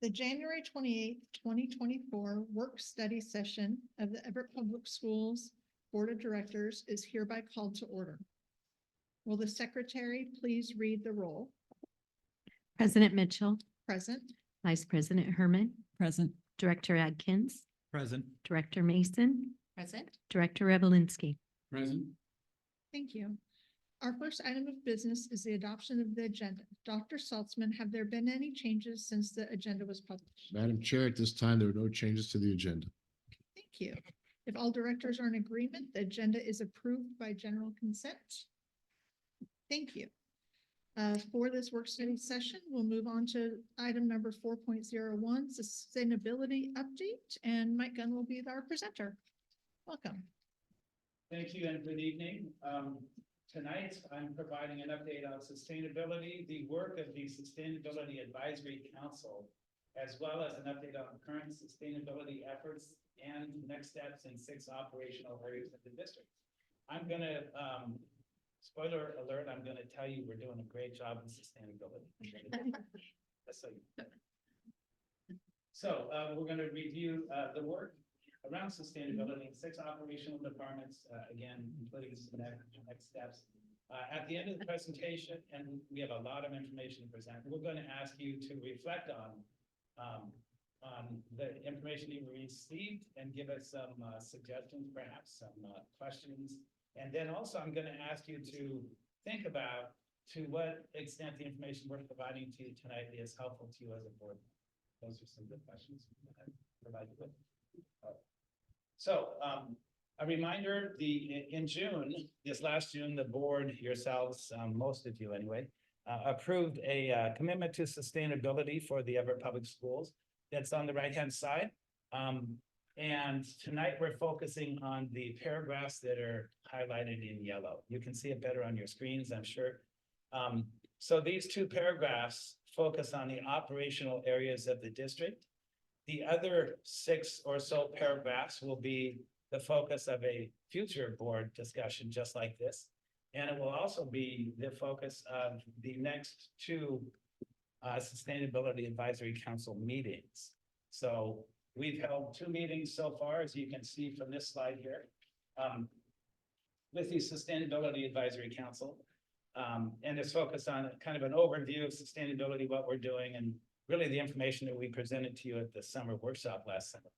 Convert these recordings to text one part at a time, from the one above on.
The January 28th, 2024 work study session of the Everett Public Schools Board of Directors is hereby called to order. Will the secretary please read the roll? President Mitchell, Present. Vice President Herman, Present. Director Adkins, Present. Director Mason, Present. Director Revelinsky. Present. Thank you. Our first item of business is the adoption of the agenda. Dr. Saltzman, have there been any changes since the agenda was published? Madam Chair, at this time, there are no changes to the agenda. Thank you. If all directors are in agreement, the agenda is approved by general consent. Thank you. For this work study session, we'll move on to item number 4.01, sustainability update, and Mike Gunn will be our presenter. Welcome. Thank you and good evening. Tonight, I'm providing an update on sustainability, the work of the Sustainability Advisory Council, as well as an update on current sustainability efforts and next steps in 6 operational areas of the district. I'm going to, spoiler alert, I'm going to tell you we're doing a great job in sustainability. So we're going to review the work around sustainability in 6 operational departments, again, including some next steps. At the end of the presentation, and we have a lot of information to present, we're going to ask you to reflect on the information you received and give us some suggestions, perhaps some questions. And then also I'm going to ask you to think about to what extent the information we're providing to you tonight is helpful to you as a board. Those are some good questions that I provide you with. So a reminder, in June, this last June, the board, yourselves, most of you anyway, approved a commitment to sustainability for the Everett Public Schools. That's on the right-hand side. And tonight we're focusing on the paragraphs that are highlighted in yellow. You can see it better on your screens, I'm sure. So these 2 paragraphs focus on the operational areas of the district. The other 6 or so paragraphs will be the focus of a future board discussion just like this. And it will also be the focus of the next 2 Sustainability Advisory Council meetings. So we've held 2 meetings so far, as you can see from this slide here, with the Sustainability Advisory Council. And it's focused on kind of an overview of sustainability, what we're doing, and really the information that we presented to you at the summer workshop last summer.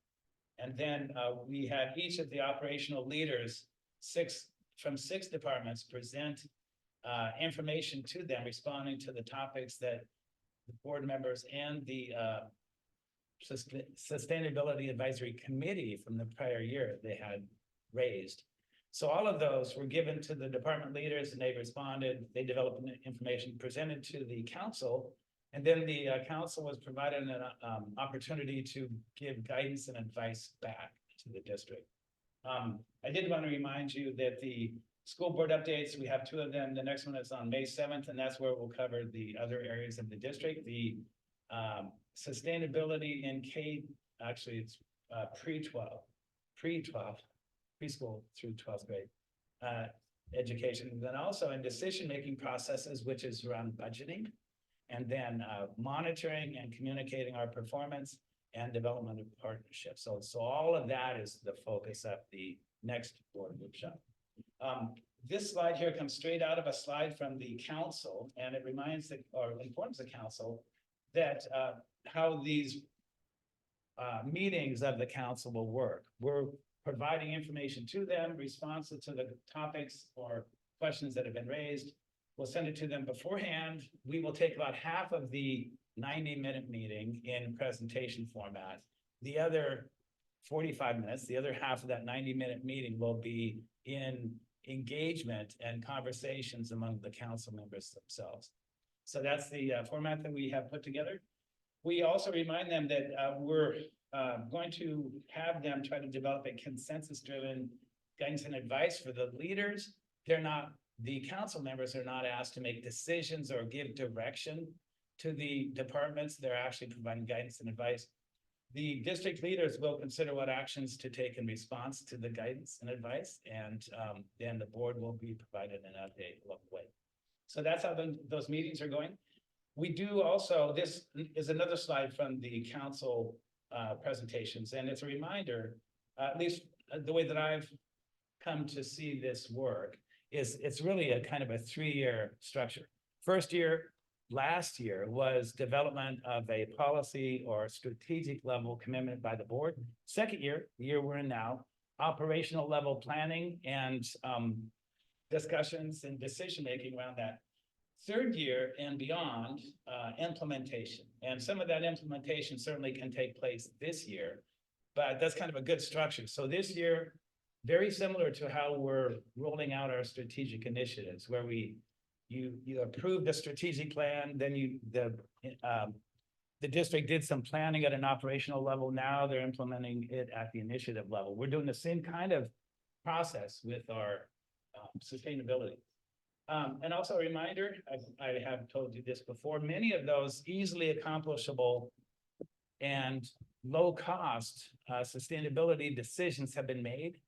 And then we had each of the operational leaders, 6 from 6 departments, present information to them, responding to the topics that the board members and the Sustainability Advisory Committee from the prior year they had raised. So all of those were given to the department leaders and they responded, they developed information presented to the council. And then the council was provided an opportunity to give guidance and advice back to the district. I did want to remind you that the school board updates, we have 2 of them. The next one is on May 7th, and that's where we'll cover the other areas of the district. The sustainability in actually it's pre-12, preschool through 12th grade education. And then also in decision-making processes, which is around budgeting. And then monitoring and communicating our performance and development of partnerships. So all of that is the focus of the next board workshop. This slide here comes straight out of a slide from the council, and it reminds or informs the council that how these meetings of the council will work. We're providing information to them, responsive to the topics or questions that have been raised. We'll send it to them beforehand. We will take about half of the 90-minute meeting in presentation format. The other 45 minutes, the other half of that 90-minute meeting will be in engagement and conversations among the council members themselves. So that's the format that we have put together. We also remind them that we're going to have them try to develop a consensus-driven guidance and advice for the leaders. The council members are not asked to make decisions or give direction to the departments. They're actually providing guidance and advice. The district leaders will consider what actions to take in response to the guidance and advice, and then the board will be provided an update along the way. So that's how those meetings are going. We do also, this is another slide from the council presentations, and it's a reminder, at least the way that I've come to see this work, is it's really a kind of a 3-year structure. First year, last year, was development of a policy or strategic level commitment by the board. Second year, the year we're in now, operational level planning and discussions and decision-making around that. Third year and beyond, implementation. And some of that implementation certainly can take place this year, but that's kind of a good structure. So this year, very similar to how we're rolling out our strategic initiatives, where you approve the strategic plan, then the district did some planning at an operational level. Now they're implementing it at the initiative level. We're doing the same kind of process with our sustainability. And also a reminder, I have told you this before, many of those easily accomplishable and low cost sustainability decisions have been made.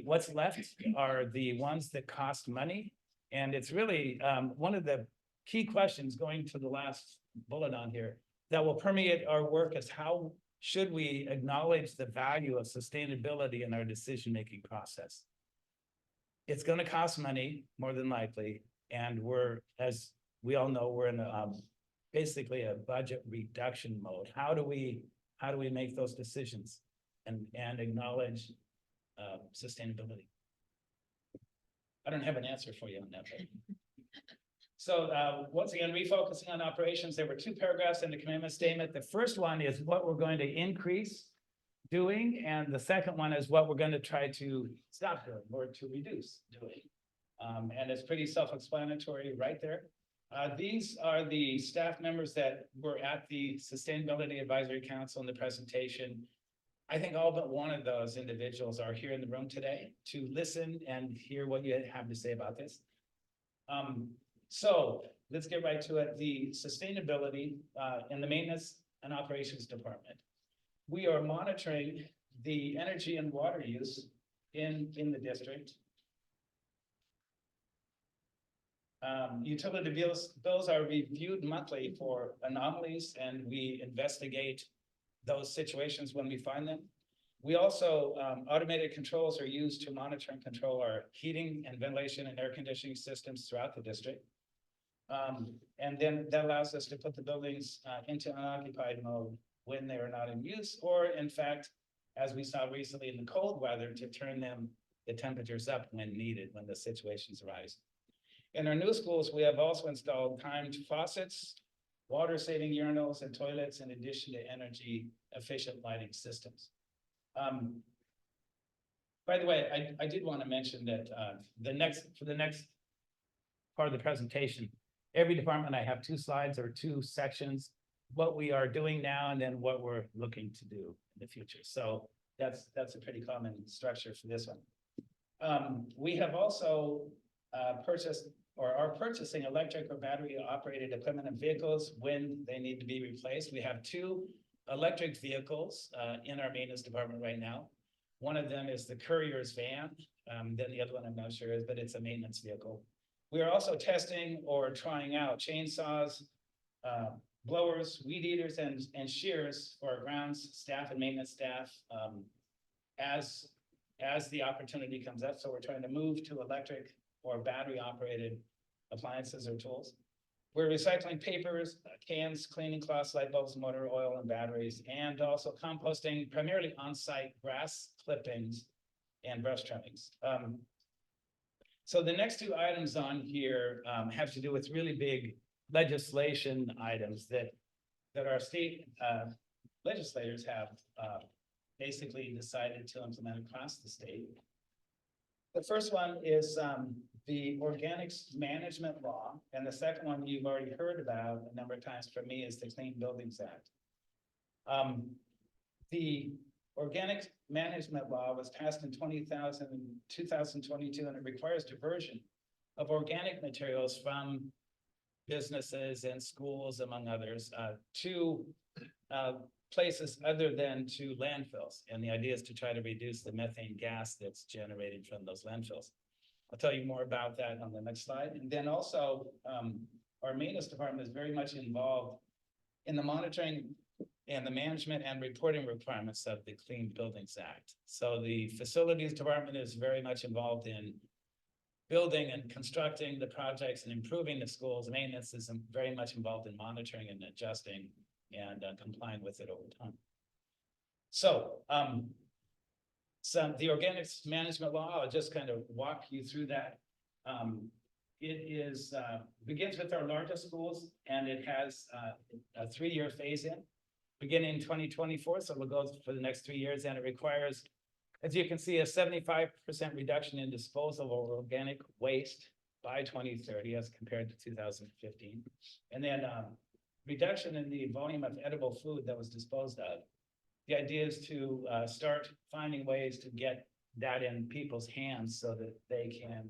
What's left are the ones that cost money. And it's really one of the key questions, going to the last bullet on here, that will permeate our work is how should we acknowledge the value of sustainability in our decision-making process? It's going to cost money, more than likely, and we're, as we all know, we're in basically a budget reduction mode. How do we make those decisions and acknowledge sustainability? I don't have an answer for you on that. So once again, refocusing on operations, there were 2 paragraphs in the commitment statement. The first one is what we're going to increase doing, and the second one is what we're going to try to stop doing or to reduce doing. And it's pretty self-explanatory right there. These are the staff members that were at the Sustainability Advisory Council in the presentation. I think all but one of those individuals are here in the room today to listen and hear what you have to say about this. So let's get right to it. The sustainability in the maintenance and operations department. We are monitoring the energy and water use in the district. Utility bills are reviewed monthly for anomalies, and we investigate those situations when we find them. We also, automated controls are used to monitor and control our heating and ventilation and air conditioning systems throughout the district. And then that allows us to put the buildings into unoccupied mode when they are not in use, or in fact, as we saw recently in the cold weather, to turn the temperatures up when needed, when the situations arise. In our new schools, we have also installed timed faucets, water-saving urinals and toilets, in addition to energy-efficient lighting systems. By the way, I did want to mention that for the next part of the presentation, every department, I have 2 slides or 2 sections, what we are doing now and then what we're looking to do in the future. So that's a pretty common structure for this one. We have also purchased or are purchasing electric or battery operated equipment and vehicles when they need to be replaced. We have 2 electric vehicles in our maintenance department right now. One of them is the courier's van. Then the other one I'm not sure is, but it's a maintenance vehicle. We are also testing or trying out chainsaws, blowers, weed eaters, and shears for our grounds staff and maintenance staff as the opportunity comes up. So we're trying to move to electric or battery operated appliances or tools. We're recycling papers, cans, cleaning cloths, light bulbs, motor oil, and batteries, and also composting primarily on-site grass clippings and brush trimmings. So the next 2 items on here have to do with really big legislation items that our state legislators have basically decided to implement across the state. The first one is the organics management law, and the second one you've already heard about a number of times from me is the Clean Buildings Act. The organic management law was passed in 2022, and it requires diversion of organic materials from businesses and schools, among others, to places other than to landfills. And the idea is to try to reduce the methane gas that's generated from those landfills. I'll tell you more about that on the next slide. And then also our maintenance department is very much involved in the monitoring and the management and reporting requirements of the Clean Buildings Act. So the facilities department is very much involved in building and constructing the projects and improving the schools. Maintenance is very much involved in monitoring and adjusting and complying with it over time. So, the organics management law, I'll just kind of walk you through that. It is, begins with our largest schools, and it has a 3-year phase-in beginning in 2024. So we'll go for the next 3 years, and it requires, as you can see, a 75% reduction in disposal of organic waste by 2030 as compared to 2015. And then reduction in the volume of edible food that was disposed of. The idea is to start finding ways to get that in people's hands so that they can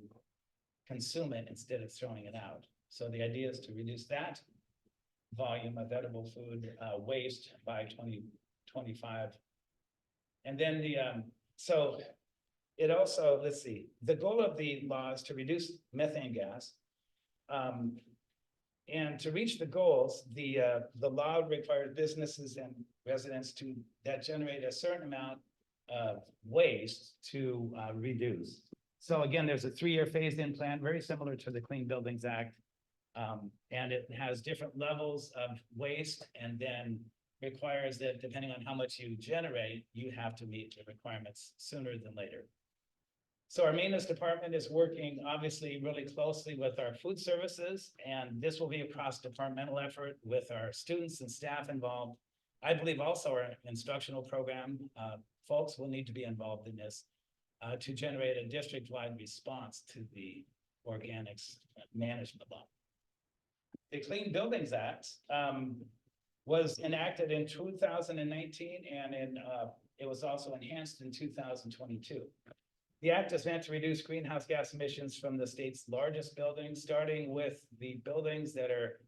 consume it instead of throwing it out. So the idea is to reduce that volume of edible food waste by 2025. And then so it also, let's see, the goal of the law is to reduce methane gas. And to reach the goals, the law requires businesses and residents that generate a certain amount of waste to reduce. So again, there's a 3-year phased-in plan, very similar to the Clean Buildings Act. And it has different levels of waste, and then requires that depending on how much you generate, you have to meet the requirements sooner than later. So our maintenance department is working obviously really closely with our food services, and this will be a cross-departmental effort with our students and staff involved. I believe also our instructional program folks will need to be involved in this to generate a district-wide response to the organics management law. The Clean Buildings Act was enacted in 2019, and it was also enhanced in 2022. The act is meant to reduce greenhouse gas emissions from the state's largest buildings, starting with the buildings that are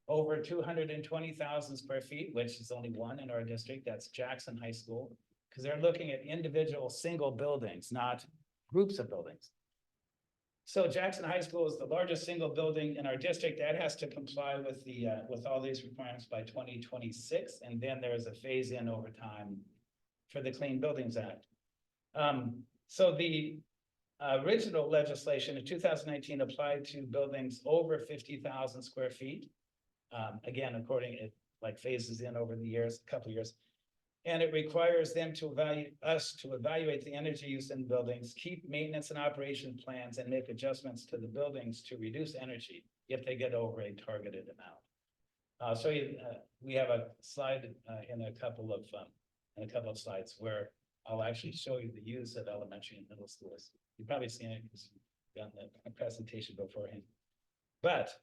over 220,000 square feet, which is only one in our district. That's Jackson High School, because they're looking at individual single buildings, not groups of buildings. So Jackson High School is the largest single building in our district. That has to comply with with all these requirements by 2026, and then there is a phase-in over time for the Clean Buildings Act. So the original legislation in 2019 applied to buildings over 50,000 square feet. Again, according it like phases in over the years, a couple of years. And it requires them to evaluate the energy use in buildings, keep maintenance and operation plans, and make adjustments to the buildings to reduce energy if they get over a targeted amount. So we have a slide in a couple of slides where I'll actually show you the use of elementary and middle schools. You've probably seen it because you've done the presentation beforehand. But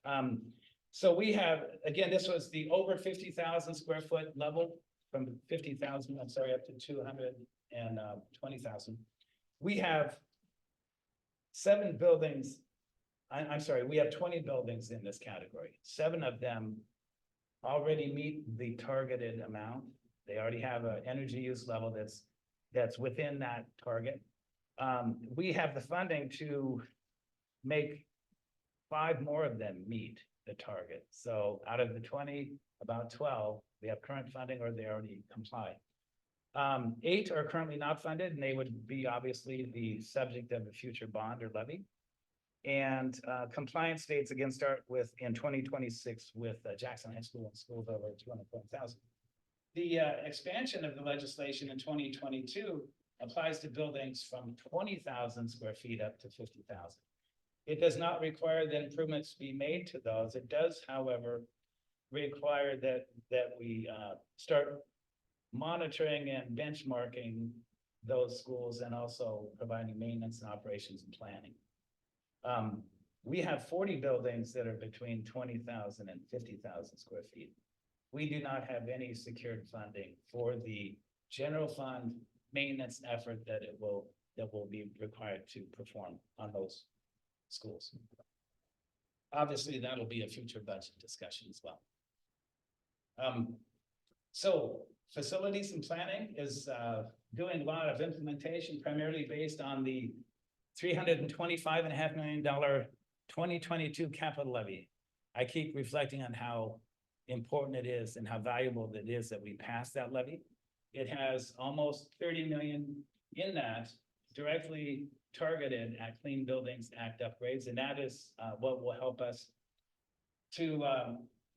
so we have, again, this was the over 50,000 square foot level. From 50,000, I'm sorry, up to 220,000. We have 7 buildings. I'm sorry, we have 20 buildings in this category. 7 of them already meet the targeted amount. They already have an energy use level that's within that target. We have the funding to make 5 more of them meet the target. So out of the 20, about 12, we have current funding or they already comply. 8 are currently not funded, and they would be obviously the subject of a future bond or levy. And compliance dates again start with in 2026 with Jackson High School and schools over 220,000. The expansion of the legislation in 2022 applies to buildings from 20,000 square feet up to 50,000. It does not require that improvements be made to those. It does, however, require that we start monitoring and benchmarking those schools and also providing maintenance and operations and planning. We have 40 buildings that are between 20,000 and 50,000 square feet. We do not have any secured funding for the general fund maintenance effort that will be required to perform on those schools. Obviously, that'll be a future budget discussion as well. So facilities and planning is doing a lot of implementation, primarily based on the $325.5 million 2022 capital levy. I keep reflecting on how important it is and how valuable it is that we pass that levy. It has almost 30 million in that directly targeted at Clean Buildings Act upgrades, and that is what will help us to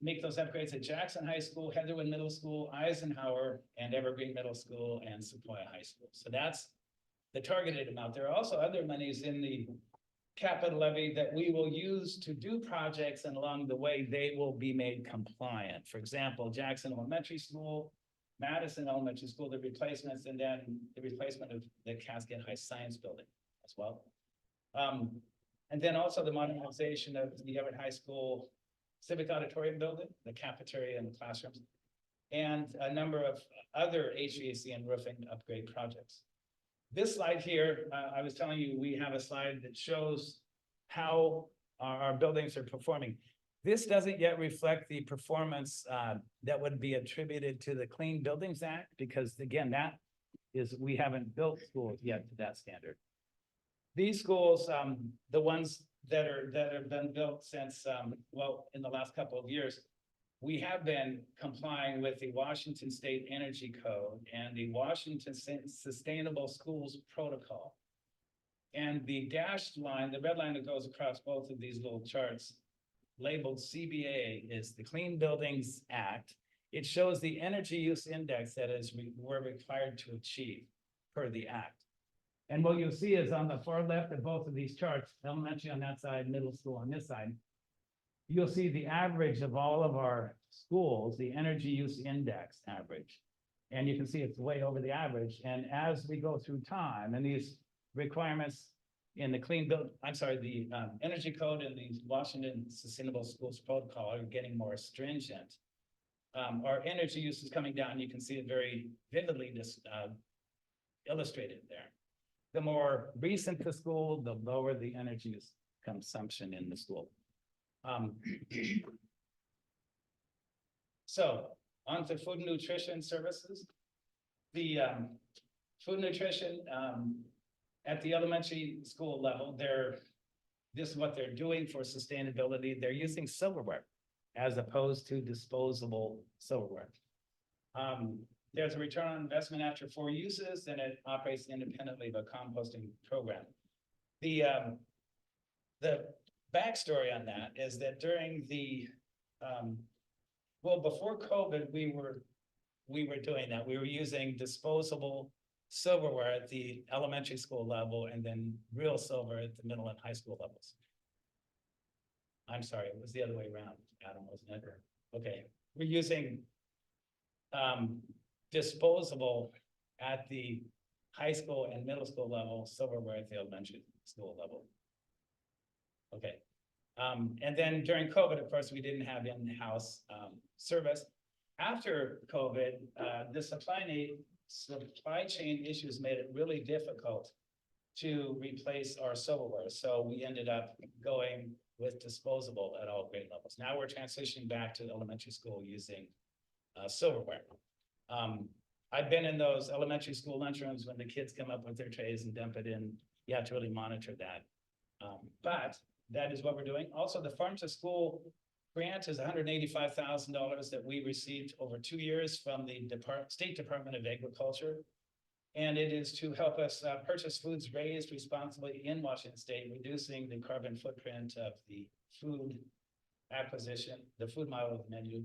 make those upgrades at Jackson High School, Heatherwood Middle School, Eisenhower, and Evergreen Middle School, and Sequoia High School. So that's the targeted amount. There are also other monies in the capital levy that we will use to do projects, and along the way, they will be made compliant. For example, Jackson Elementary School, Madison Elementary School, the replacements, and then the replacement of the Cascade High Science Building as well. And then also the modernization of the Everett High School Civic Auditorium Building, the cafeteria and the classrooms, and a number of other HVAC and roofing upgrade projects. This slide here, I was telling you, we have a slide that shows how our buildings are performing. This doesn't yet reflect the performance that would be attributed to the Clean Buildings Act, because again, that is, we haven't built schools yet to that standard. These schools, the ones that have been built since, well, in the last couple of years, we have been complying with the Washington State Energy Code and the Washington Sustainable Schools Protocol. And the dashed line, the red line that goes across both of these little charts, labeled CBA, is the Clean Buildings Act. It shows the energy use index that we're required to achieve per the act. And what you'll see is on the far left of both of these charts, elementary on that side, middle school on this side, you'll see the average of all of our schools, the energy use index average. And you can see it's way over the average. And as we go through time, and these requirements in the the Energy Code and the Washington Sustainable Schools Protocol are getting more stringent. Our energy use is coming down. You can see it very vividly illustrated there. The more recent the school, the lower the energy use consumption in the school. So on to food and nutrition services. The food and nutrition at the elementary school level, this is what they're doing for sustainability. They're using silverware as opposed to disposable silverware. There's a return on investment after 4 uses, and it operates independently of a composting program. The backstory on that is that during the, well, before COVID, we were doing that. We were using disposable silverware at the elementary school level, and then real silver at the middle and high school levels. I'm sorry, it was the other way around, Adam, wasn't it? Okay, we're using disposable at the high school and middle school level, silverware at the elementary school level. Okay, and then during COVID, of course, we didn't have in-house service. After COVID, the supply chain issues made it really difficult to replace our silverware. So we ended up going with disposable at all grade levels. Now we're transitioning back to elementary school using silverware. I've been in those elementary school lunchrooms when the kids come up with their trays and dump it in. You have to really monitor that. But that is what we're doing. Also, the Farm to School grant is $185,000 that we received over 2 years from the State Department of Agriculture. And it is to help us purchase foods raised responsibly in Washington State, reducing the carbon footprint of the food acquisition, the food model of the menu.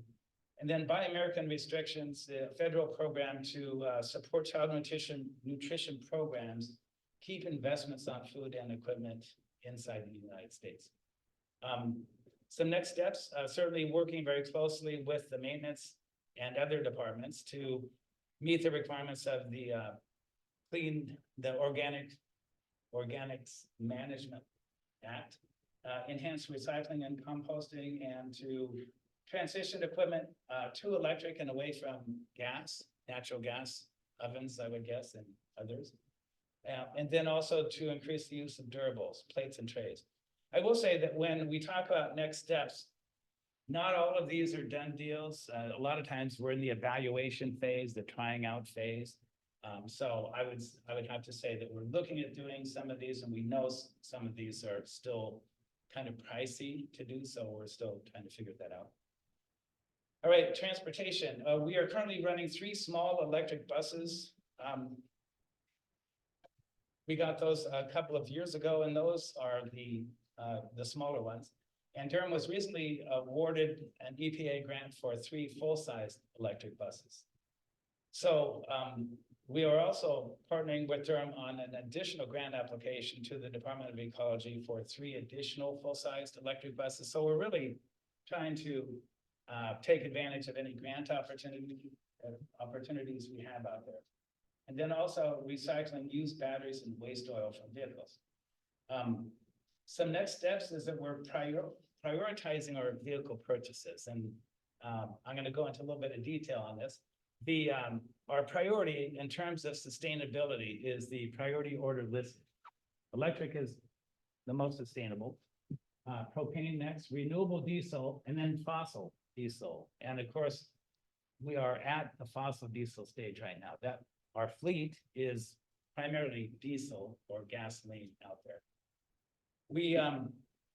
And then Buy American restrictions, the federal program to support child nutrition programs, keep investments on food and equipment inside the United States. Some next steps, certainly working very closely with the maintenance and other departments to meet the requirements of the Organics Management Act, enhance recycling and composting, and to transition equipment to electric and away from natural gas ovens, I would guess, and others. And then also to increase the use of durables, plates and trays. I will say that when we talk about next steps, not all of these are done deals. A lot of times we're in the evaluation phase, the trying out phase. So I would have to say that we're looking at doing some of these, and we know some of these are still kind of pricey to do, so we're still trying to figure that out. All right, transportation. We are currently running 3 small electric buses. We got those a couple of years ago, and those are the smaller ones. And Durham was recently awarded an EPA grant for 3 full-size electric buses. So we are also partnering with Durham on an additional grant application to the Department of Ecology for 3 additional full-sized electric buses. So we're really trying to take advantage of any grant opportunities we have out there. And then also recycling used batteries and waste oil from vehicles. Some next steps is that we're prioritizing our vehicle purchases. And I'm going to go into a little bit of detail on this. Our priority in terms of sustainability is the priority order listed. Electric is the most sustainable. Propane next, renewable diesel, and then fossil diesel. And of course, we are at the fossil diesel stage right now. That our fleet is primarily diesel or gasoline out there.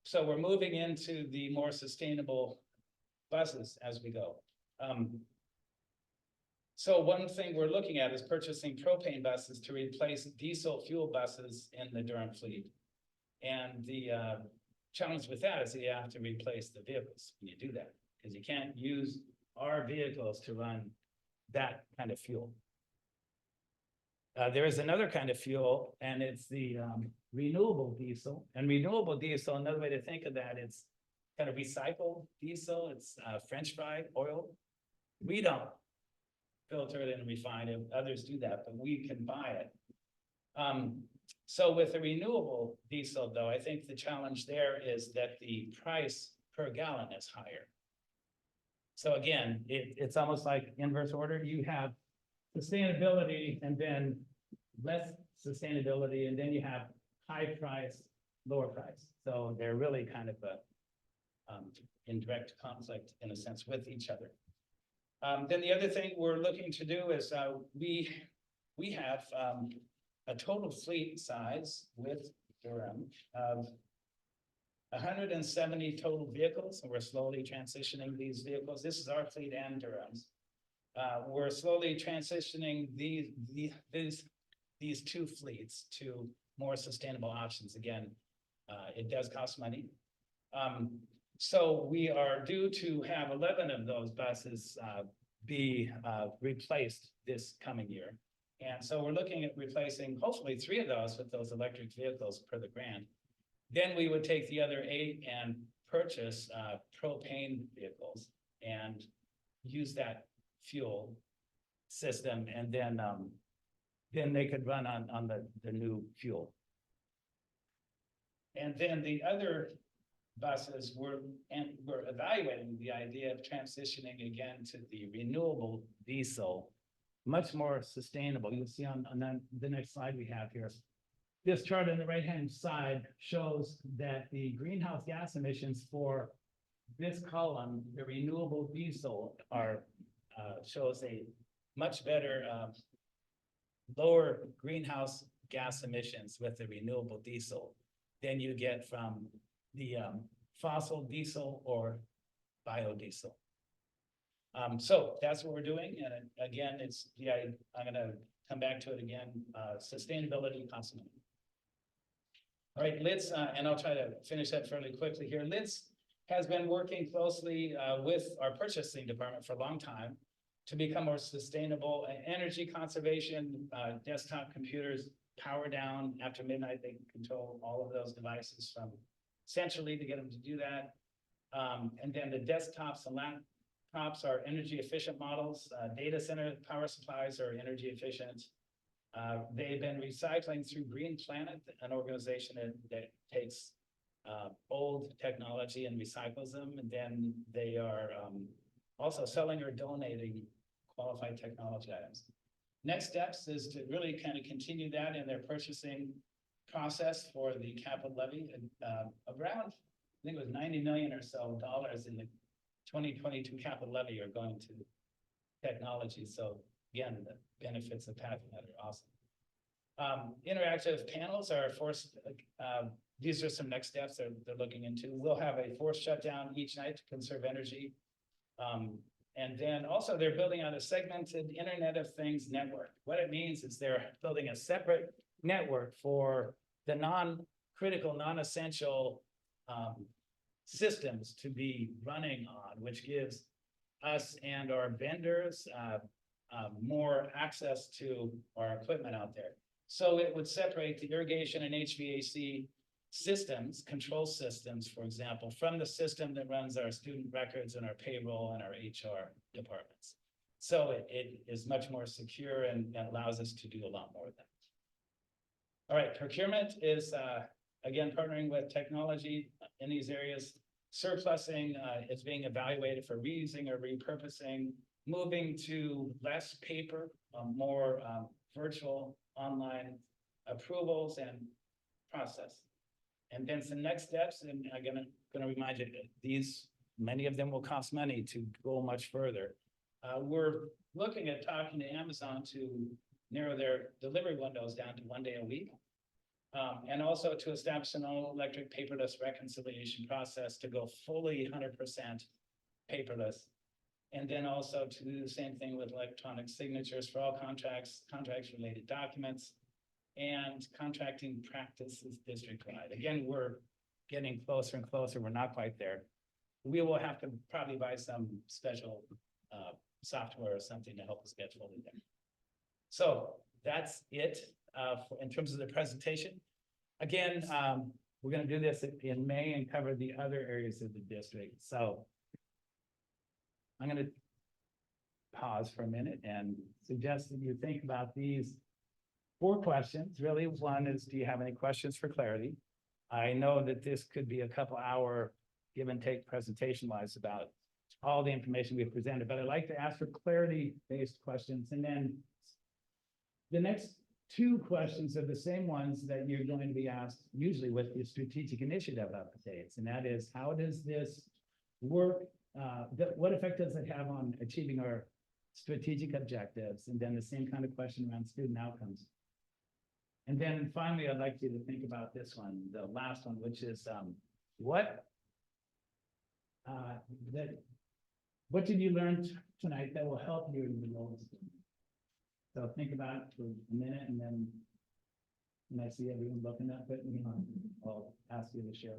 So we're moving into the more sustainable buses as we go. So one thing we're looking at is purchasing propane buses to replace diesel fuel buses in the Durham fleet. And the challenge with that is that you have to replace the vehicles when you do that, because you can't use our vehicles to run that kind of fuel. There is another kind of fuel, and it's the renewable diesel. And renewable diesel, another way to think of that, it's kind of recycled diesel. It's French fried oil. We don't filter it and refine it. Others do that, but we can buy it. So with the renewable diesel, though, I think the challenge there is that the price per gallon is higher. So again, it's almost like inverse order. You have sustainability and then less sustainability, and then you have high price, lower price. So they're really kind of in direct conflict in a sense with each other. Then the other thing we're looking to do is we have a total fleet size with Durham of 170 total vehicles, and we're slowly transitioning these vehicles. This is our fleet and Durham's. We're slowly transitioning these 2 fleets to more sustainable options. Again, it does cost money. So we are due to have 11 of those buses be replaced this coming year. And so we're looking at replacing hopefully 3 of those with those electric vehicles per the grant. Then we would take the other 8 and purchase propane vehicles and use that fuel system, and then they could run on the new fuel. And then the other buses, we're evaluating the idea of transitioning again to the renewable diesel, much more sustainable. You'll see on the next slide we have here. This chart on the right-hand side shows that the greenhouse gas emissions for this column, the renewable diesel, shows a much better, lower greenhouse gas emissions with the renewable diesel than you get from the fossil diesel or biodiesel. So that's what we're doing. And again, I'm going to come back to it again, sustainability constantly. All right, LITS, and I'll try to finish that fairly quickly here. LITS has been working closely with our purchasing department for a long time to become more sustainable. Energy conservation, desktop computers power down after midnight. They control all of those devices from centrally to get them to do that. And then the desktops and laptops are energy efficient models. Data center power supplies are energy efficient. They've been recycling through Green Planet, an organization that takes old technology and recycles them. And then they are also selling or donating qualified technology items. Next steps is to really kind of continue that in their purchasing process for the capital levy. Around, I think it was 90 million or so dollars in the 2022 capital levy are going to technology. So again, the benefits of having that are awesome. Interactive panels are these are some next steps they're looking into. We'll have a forced shutdown each night to conserve energy. And then also they're building out a segmented Internet of Things network. What it means is they're building a separate network for the non-critical, non-essential systems to be running on, which gives us and our vendors more access to our equipment out there. So it would separate the irrigation and HVAC systems, control systems, for example, from the system that runs our student records and our payroll and our HR departments. So it is much more secure and allows us to do a lot more of that. All right, procurement is, again, partnering with technology in these areas. Surplusing is being evaluated for reusing or repurposing, moving to less paper, more virtual online approvals and process. And then some next steps, and I'm gonna remind you, many of them will cost money to go much further. We're looking at talking to Amazon to narrow their delivery windows down to 1 day a week. And also to establish an all-electric paperless reconciliation process to go fully 100% paperless. And then also to do the same thing with electronic signatures for all contracts-related documents, and contracting practices district-wide. Again, we're getting closer and closer. We're not quite there. We will have to probably buy some special software or something to help us get fully there. So that's it in terms of the presentation. Again, we're going to do this in May and cover the other areas of the district. So I'm going to pause for a minute and suggest that you think about these 4 questions. Really, one is, do you have any questions for clarity? I know that this could be a couple hour give and take presentation wise about all the information we've presented, but I'd like to ask for clarity based questions. And then the next 2 questions are the same ones that you're going to be asked usually with the strategic initiative updates. And that is, how does this work? What effect does it have on achieving our strategic objectives? And then the same kind of question around student outcomes. And then finally, I'd like you to think about this one, the last one, which is what did you learn tonight that will help you in the role of student? So think about it for a minute, and then when I see everyone looking up at me, I'll ask you to share.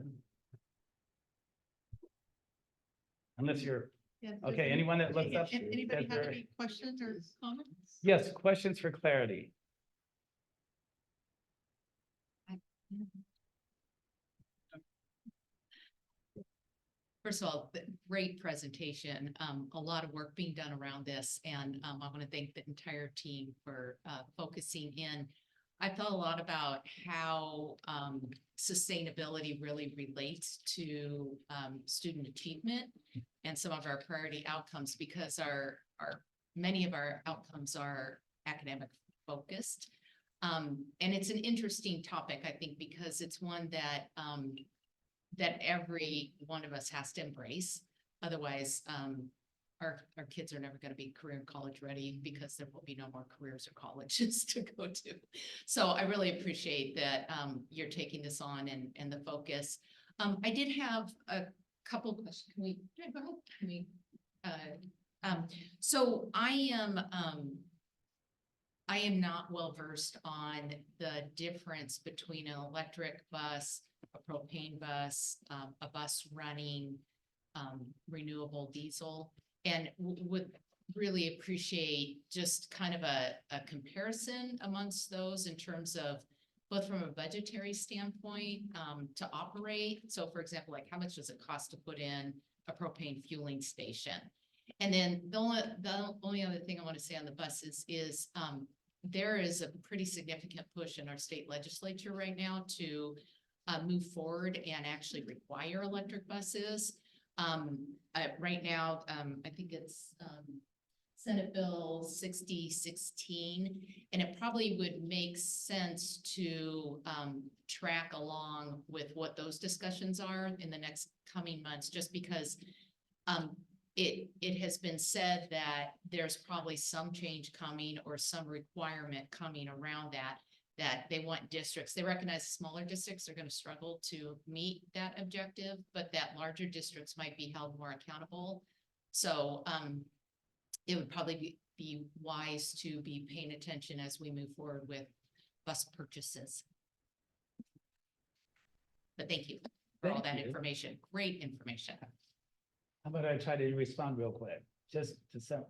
Unless you're, Yeah, okay, anyone that looks up. Anybody that have they're- any questions or comments? Yes, questions for clarity. First of all, great presentation, a lot of work being done around this, and I want to thank the entire team for focusing in. I thought a lot about how sustainability really relates to student achievement and some of our priority outcomes, because many of our outcomes are academic focused. And it's an interesting topic, I think, because it's one that every one of us has to embrace. Otherwise, our kids are never going to be career and college ready, because there will be no more careers or colleges to go to. So I really appreciate that you're taking this on and the focus. I did have a couple of questions. Can we, yeah, go ahead. So I am not well versed on the difference between an electric bus, a propane bus, a bus running renewable diesel, and would really appreciate just kind of a comparison amongst those in terms of both from a budgetary standpoint to operate. So for example, like how much does it cost to put in a propane fueling station? And then the only other thing I want to say on the buses is there is a pretty significant push in our state legislature right now to move forward and actually require electric buses. Right now, I think it's Senate Bill 6016, and it probably would make sense to track along with what those discussions are in the next coming months, just because it has been said that there's probably some change coming or some requirement coming around that that they want districts, they recognize smaller districts are gonna struggle to meet that objective, but that larger districts might be held more accountable. So, it would probably be wise to be paying attention as we move forward with bus purchases. But thank you for all Thank that you. information. Great information. How about I try to respond real quick, just to some,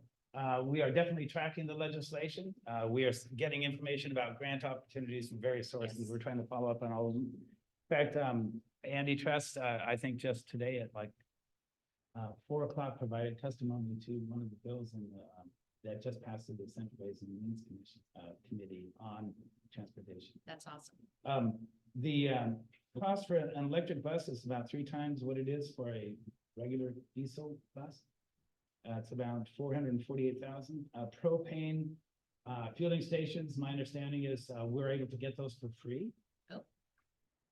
we are definitely tracking the legislation. We are getting information about grant opportunities from various sources. Yes. We're trying to follow up on all of them. In fact, antitrust, I think just today at like 4 o'clock provided testimony to one of the bills in the, that just passed through the Senate Ways and Means Commission, Committee on Transportation. That's awesome. The cost for an electric bus is about 3 times what it is for a regular diesel bus. It's about 448,000. Propane fueling stations, my understanding is we're able to get those for free. Oh.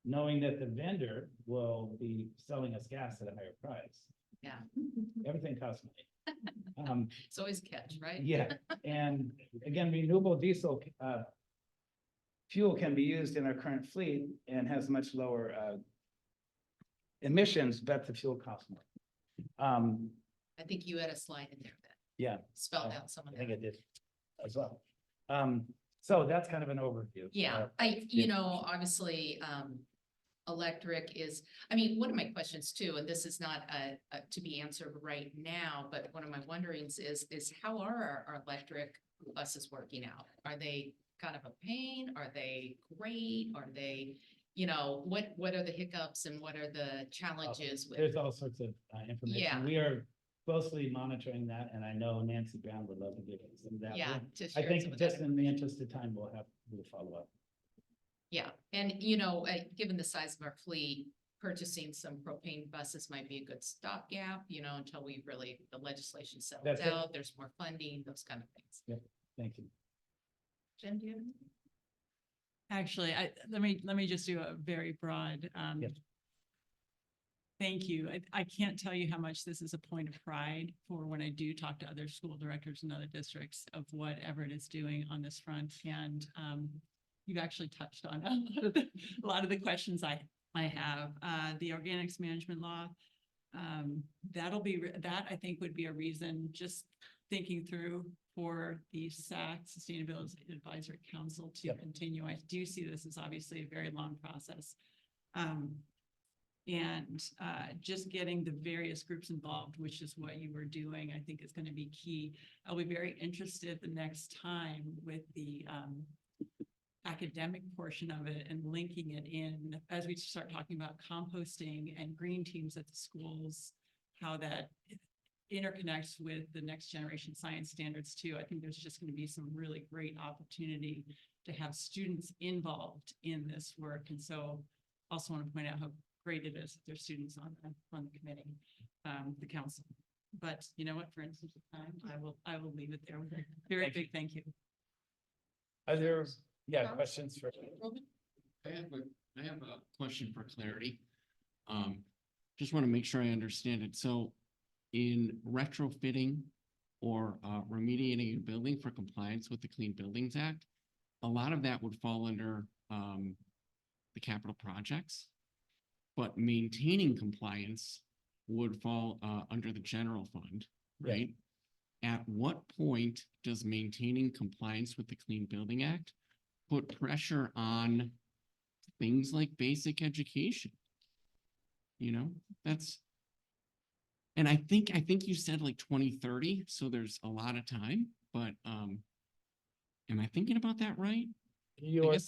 Knowing that the vendor will be selling us gas at a higher price. Yeah, Everything costs money. it's always a catch, right? Yeah, and again, renewable diesel fuel can be used in our current fleet and has much lower emissions, but the fuel costs more. I think you had a slide in there that Yeah, spelled out some of I think that. it did as well. So that's kind of an overview. Yeah, obviously, electric is, I mean, one of my questions too, and this is not to be answered right now, but one of my wonderings is how are our electric buses working out? Are they kind of a pain? Are they great? Are they, what are the hiccups and what are the challenges with? There's all sorts of information. Yeah. We are closely monitoring that, and I know Nancy Brown would love to give us some of that. Yeah. to I share some think of that just in the interest of time, we'll follow up. Yeah, and given the size of our fleet, purchasing some propane buses might be a good stopgap, until the legislation settles That's it. out, there's more funding, those kind of things. Thank you. Jen, do you have anything? Actually, let me just do a very broad, Yes. thank you. I can't tell you how much this is a point of pride for when I do talk to other school directors and other districts of what Everett is doing on this front. And you've actually touched on a lot of the questions I have. The organics management law, that I think would be a reason, just thinking through for the SAC, Sustainability Advisory Council, to Yep. continue. I do see this as obviously a very long process. Just getting the various groups involved, which is what you were doing, I think is going to be key. I'll be very interested the next time with the academic portion of it and linking it in as we start talking about composting and green teams at the schools, how that interconnects with the next generation science standards too. I think there's just going to be some really great opportunity to have students involved in this work. And so also want to point out how great it is that there's students on the committee, the council. But you know what, for instance of time, I will leave it there with a very big thank you. Are there, questions for? I have a question for clarity. Just want to make sure I understand it. So in retrofitting or remediating a building for compliance with the Clean Buildings Act, a lot of that would fall under the capital projects, but maintaining compliance would fall under the general fund, right? At what point does maintaining compliance with the Clean Building Act put pressure on things like basic education? And I think you said like 2030, so there's a lot of time, but am I thinking about that right? You're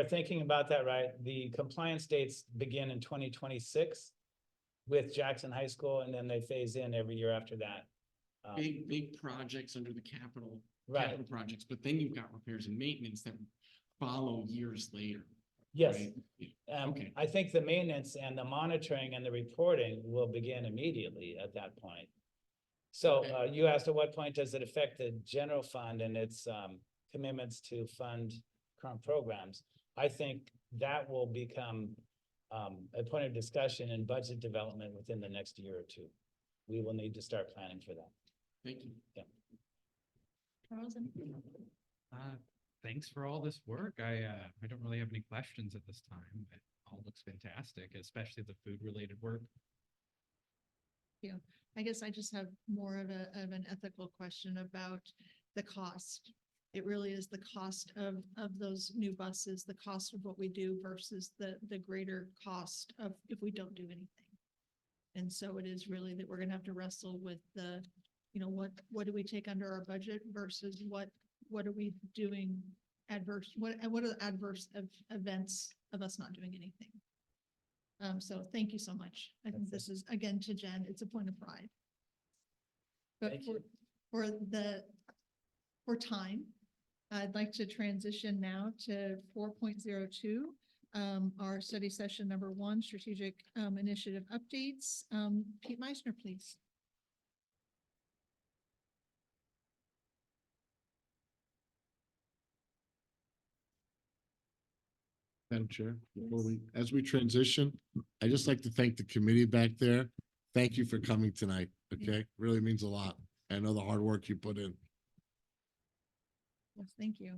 thinking about that right. The compliance dates begin in 2026 with Jackson High School, and then they phase in every year after that. Big projects under the capital Right. projects, but then you've got repairs and maintenance that follow years later. Yes. right? Okay. I think the maintenance and the monitoring and the reporting will begin immediately at that point. So Okay. you asked at what point does it affect the general fund and its commitments to fund current programs? I think that will become a point of discussion in budget development within the next year or two. We will need to start planning for that. Thank you. Charles, anything? thanks for all this work. I don't really have any questions at this time. It all looks fantastic, especially the food related work. I guess I just have more of an ethical question about the cost. It really is the cost of those new buses, the cost of what we do versus the greater cost of if we don't do anything. And so it is really that we're gonna have to wrestle with the, what do we take under our budget versus what are we doing adverse, what are the adverse events of us not doing anything? So thank you so much. I think this is, again, to Jen, it's a point of pride. But Thank you. for time, I'd like to transition now to 4.02, our study session number 1, strategic initiative updates. Pete Meisner, please. Madam Chair, as we transition, I just like to thank the committee back there. Thank you for coming tonight, okay? Really means a lot. I know the hard work you put in. Yes, thank you.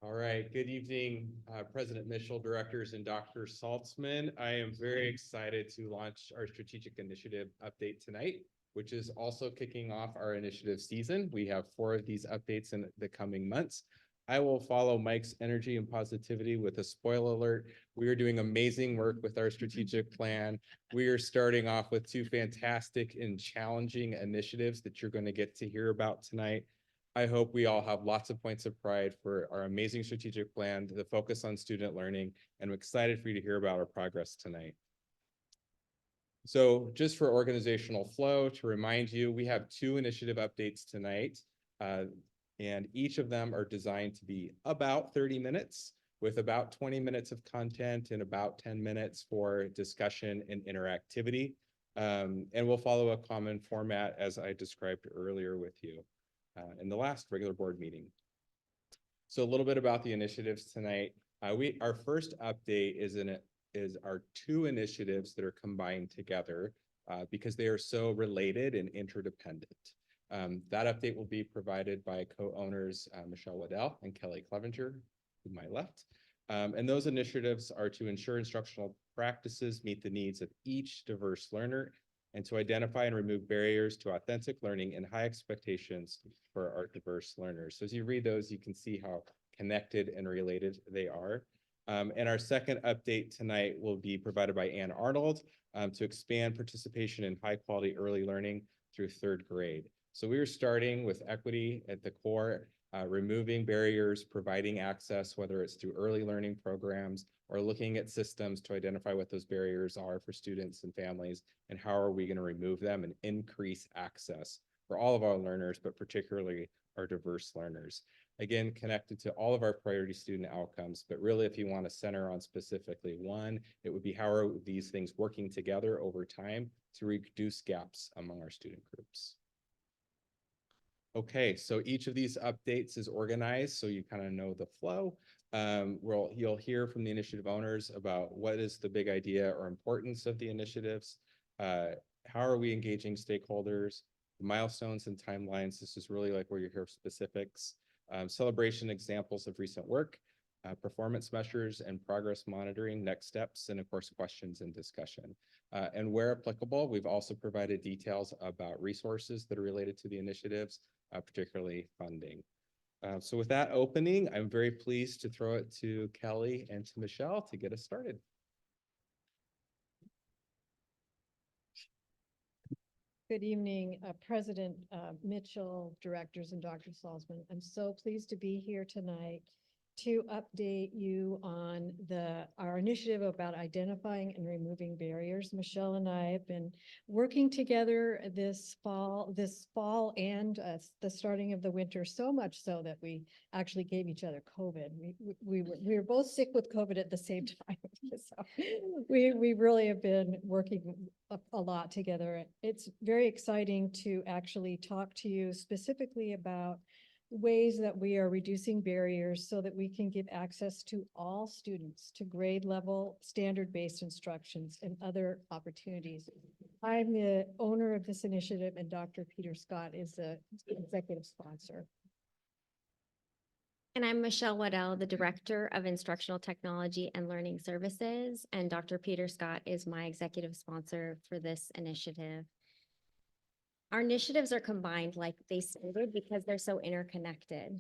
All right, good evening, President Mitchell, directors, and Dr. Saltzman. I am very excited to launch our strategic initiative update tonight, which is also kicking off our initiative season. We have 4 of these updates in the coming months. I will follow Mike's energy and positivity with a spoiler alert. We are doing amazing work with our strategic plan. We are starting off with 2 fantastic and challenging initiatives that you're going to get to hear about tonight. I hope we all have lots of points of pride for our amazing strategic plan, the focus on student learning, and I'm excited for you to hear about our progress tonight. So just for organizational flow, to remind you, we have 2 initiative updates tonight, and each of them are designed to be about 30 minutes with about 20 minutes of content and about 10 minutes for discussion and interactivity. And we'll follow a common format as I described earlier with you in the last regular board meeting. So a little bit about the initiatives tonight. Our first update is our 2 initiatives that are combined together because they are so related and interdependent. That update will be provided by co-owners Michelle Waddell and Kelly Clevenger to my left. And those initiatives are to ensure instructional practices meet the needs of each diverse learner and to identify and remove barriers to authentic learning and high expectations for our diverse learners. So as you read those, you can see how connected and related they are. And our second update tonight will be provided by Ann Arnold to expand participation in high quality early learning through 3rd grade. So we are starting with equity at the core, removing barriers, providing access, whether it's through early learning programs or looking at systems to identify what those barriers are for students and families, and how are we going to remove them and increase access for all of our learners, but particularly our diverse learners. Again, connected to all of our priority student outcomes, but really if you want to center on specifically one, it would be how are these things working together over time to reduce gaps among our student groups. Okay, so each of these updates is organized so you kind of know the flow. You'll hear from the initiative owners about what is the big idea or importance of the initiatives, how are we engaging stakeholders, milestones and timelines. This is really like where you hear specifics, celebration examples of recent work, performance measures and progress monitoring, next steps, and of course, questions and discussion. And where applicable, we've also provided details about resources that are related to the initiatives, particularly funding. So with that opening, I'm very pleased to throw it to Kelly and to Michelle to get us started. Good evening, President Mitchell, directors, and Dr. Salzman. I'm so pleased to be here tonight to update you on our initiative about identifying and removing barriers. Michelle and I have been working together this fall and the starting of the winter, so much so that we actually gave each other COVID. We were both sick with COVID at the same time. So we really have been working a lot together. It's very exciting to actually talk to you specifically about ways that we are reducing barriers so that we can give access to all students to grade level standard-based instructions and other opportunities. I'm the owner of this initiative, and Dr. Peter Scott is the executive sponsor. And I'm Michelle Waddell, the Director of Instructional Technology and Learning Services, and Dr. Peter Scott is my executive sponsor for this initiative. Our initiatives are combined, like they stated, because they're so interconnected.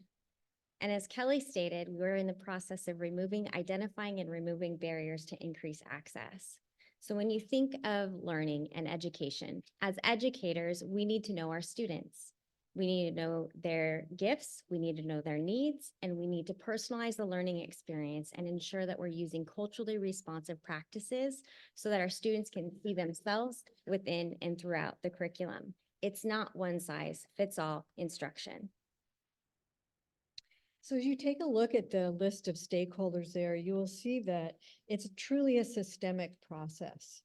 And as Kelly stated, we're in the process of identifying and removing barriers to increase access. So when you think of learning and education, as educators, we need to know our students. We need to know their gifts, we need to know their needs, and we need to personalize the learning experience and ensure that we're using culturally responsive practices so that our students can see themselves within and throughout the curriculum. It's not one size fits all instruction. So as you take a look at the list of stakeholders there, you will see that it's truly a systemic process.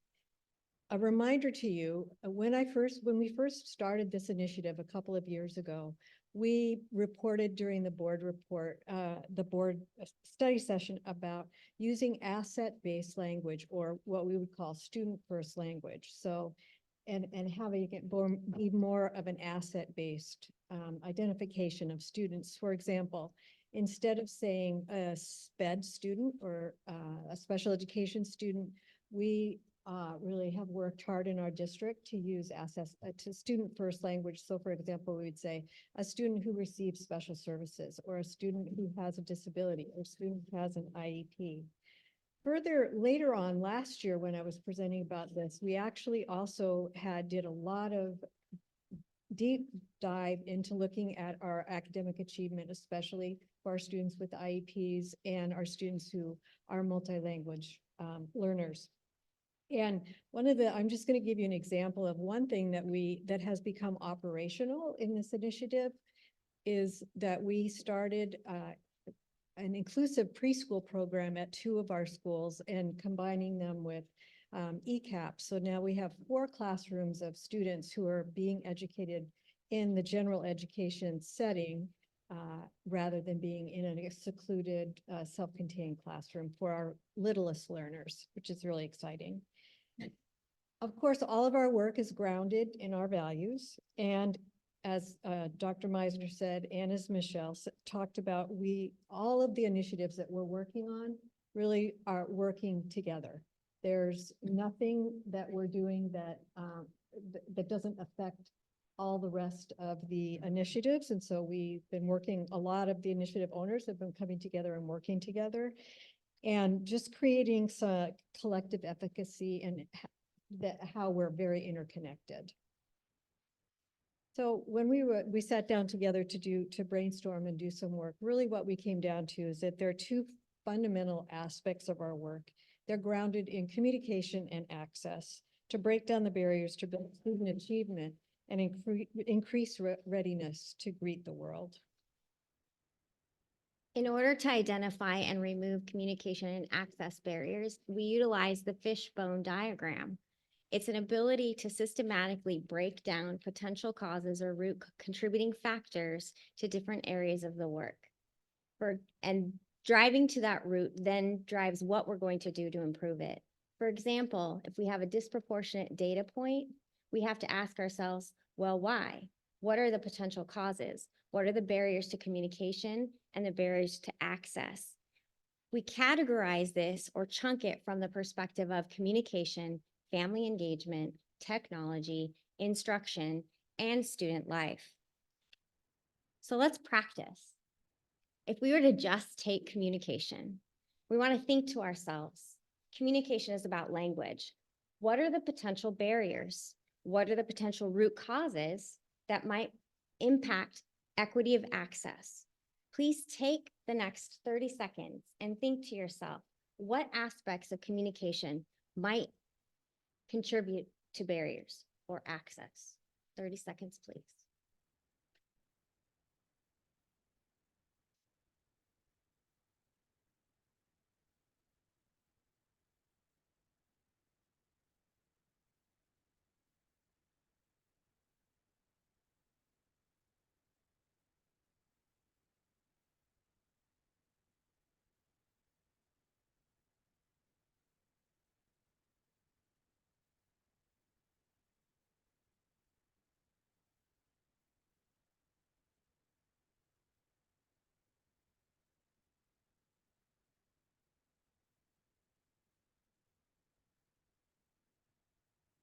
A reminder to you, when we first started this initiative a couple of years ago, we reported during the board study session about using asset-based language, or what we would call student-first language. So, and having it be more of an asset-based identification of students. For example, instead of saying a SPED student or a special education student, we really have worked hard in our district to use to student first language. So for example, we would say a student who receives special services, or a student who has a disability, or a student who has an IEP. Further, later on last year, when I was presenting about this, we actually also did a lot of deep dive into looking at our academic achievement, especially for our students with IEPs and our students who are multi-language learners. And I'm just going to give you an example of one thing that has become operational in this initiative, is that we started an inclusive preschool program at 2 of our schools and combining them with ECAP. So now we have 4 classrooms of students who are being educated in the general education setting rather than being in a secluded, self-contained classroom for our littlest learners, which is really exciting. Of course, all of our work is grounded in our values, and as Dr. Meisner said, and as Michelle talked about, all of the initiatives that we're working on really are working together. There's nothing that we're doing that doesn't affect all the rest of the initiatives. And so we've been working, a lot of the initiative owners have been coming together and working together and just creating some collective efficacy and how we're very interconnected. So when we sat down together to brainstorm and do some work, really what we came down to is that there are 2 fundamental aspects of our work. They're grounded in communication and access to break down the barriers to build student achievement and increase readiness to greet the world. In order to identify and remove communication and access barriers, we utilize the fishbone diagram. It's an ability to systematically break down potential causes or root contributing factors to different areas of the work. And driving to that root then drives what we're going to do to improve it. For example, if we have a disproportionate data point, we have to ask ourselves, well, why? What are the potential causes? What are the barriers to communication and the barriers to access? We categorize this or chunk it from the perspective of communication, family engagement, technology, instruction, and student life. So let's practice. If we were to just take communication, we want to think to ourselves, communication is about language. What are the potential barriers? What are the potential root causes that might impact equity of access? Please take the next 30 seconds and think to yourself, what aspects of communication might contribute to barriers or access? 30 seconds, please.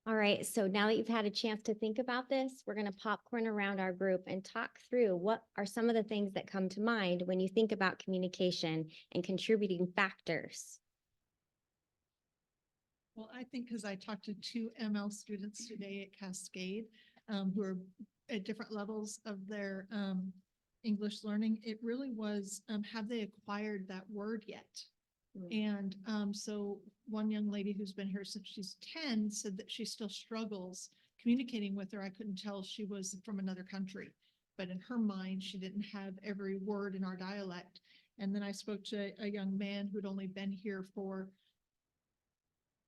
All right, so now that you've had a chance to think about this, we're going to popcorn around our group and talk through what are some of the things that come to mind when you think about communication and contributing factors. Well, I think because I talked to two ML students today at Cascade, who are at different levels of their English learning, it really was, have they acquired that word yet? And so one young lady who's been here since she's 10 said that she still struggles communicating with her. I couldn't tell she was from another country, but in her mind, she didn't have every word in our dialect. And then I spoke to a young man who'd only been here for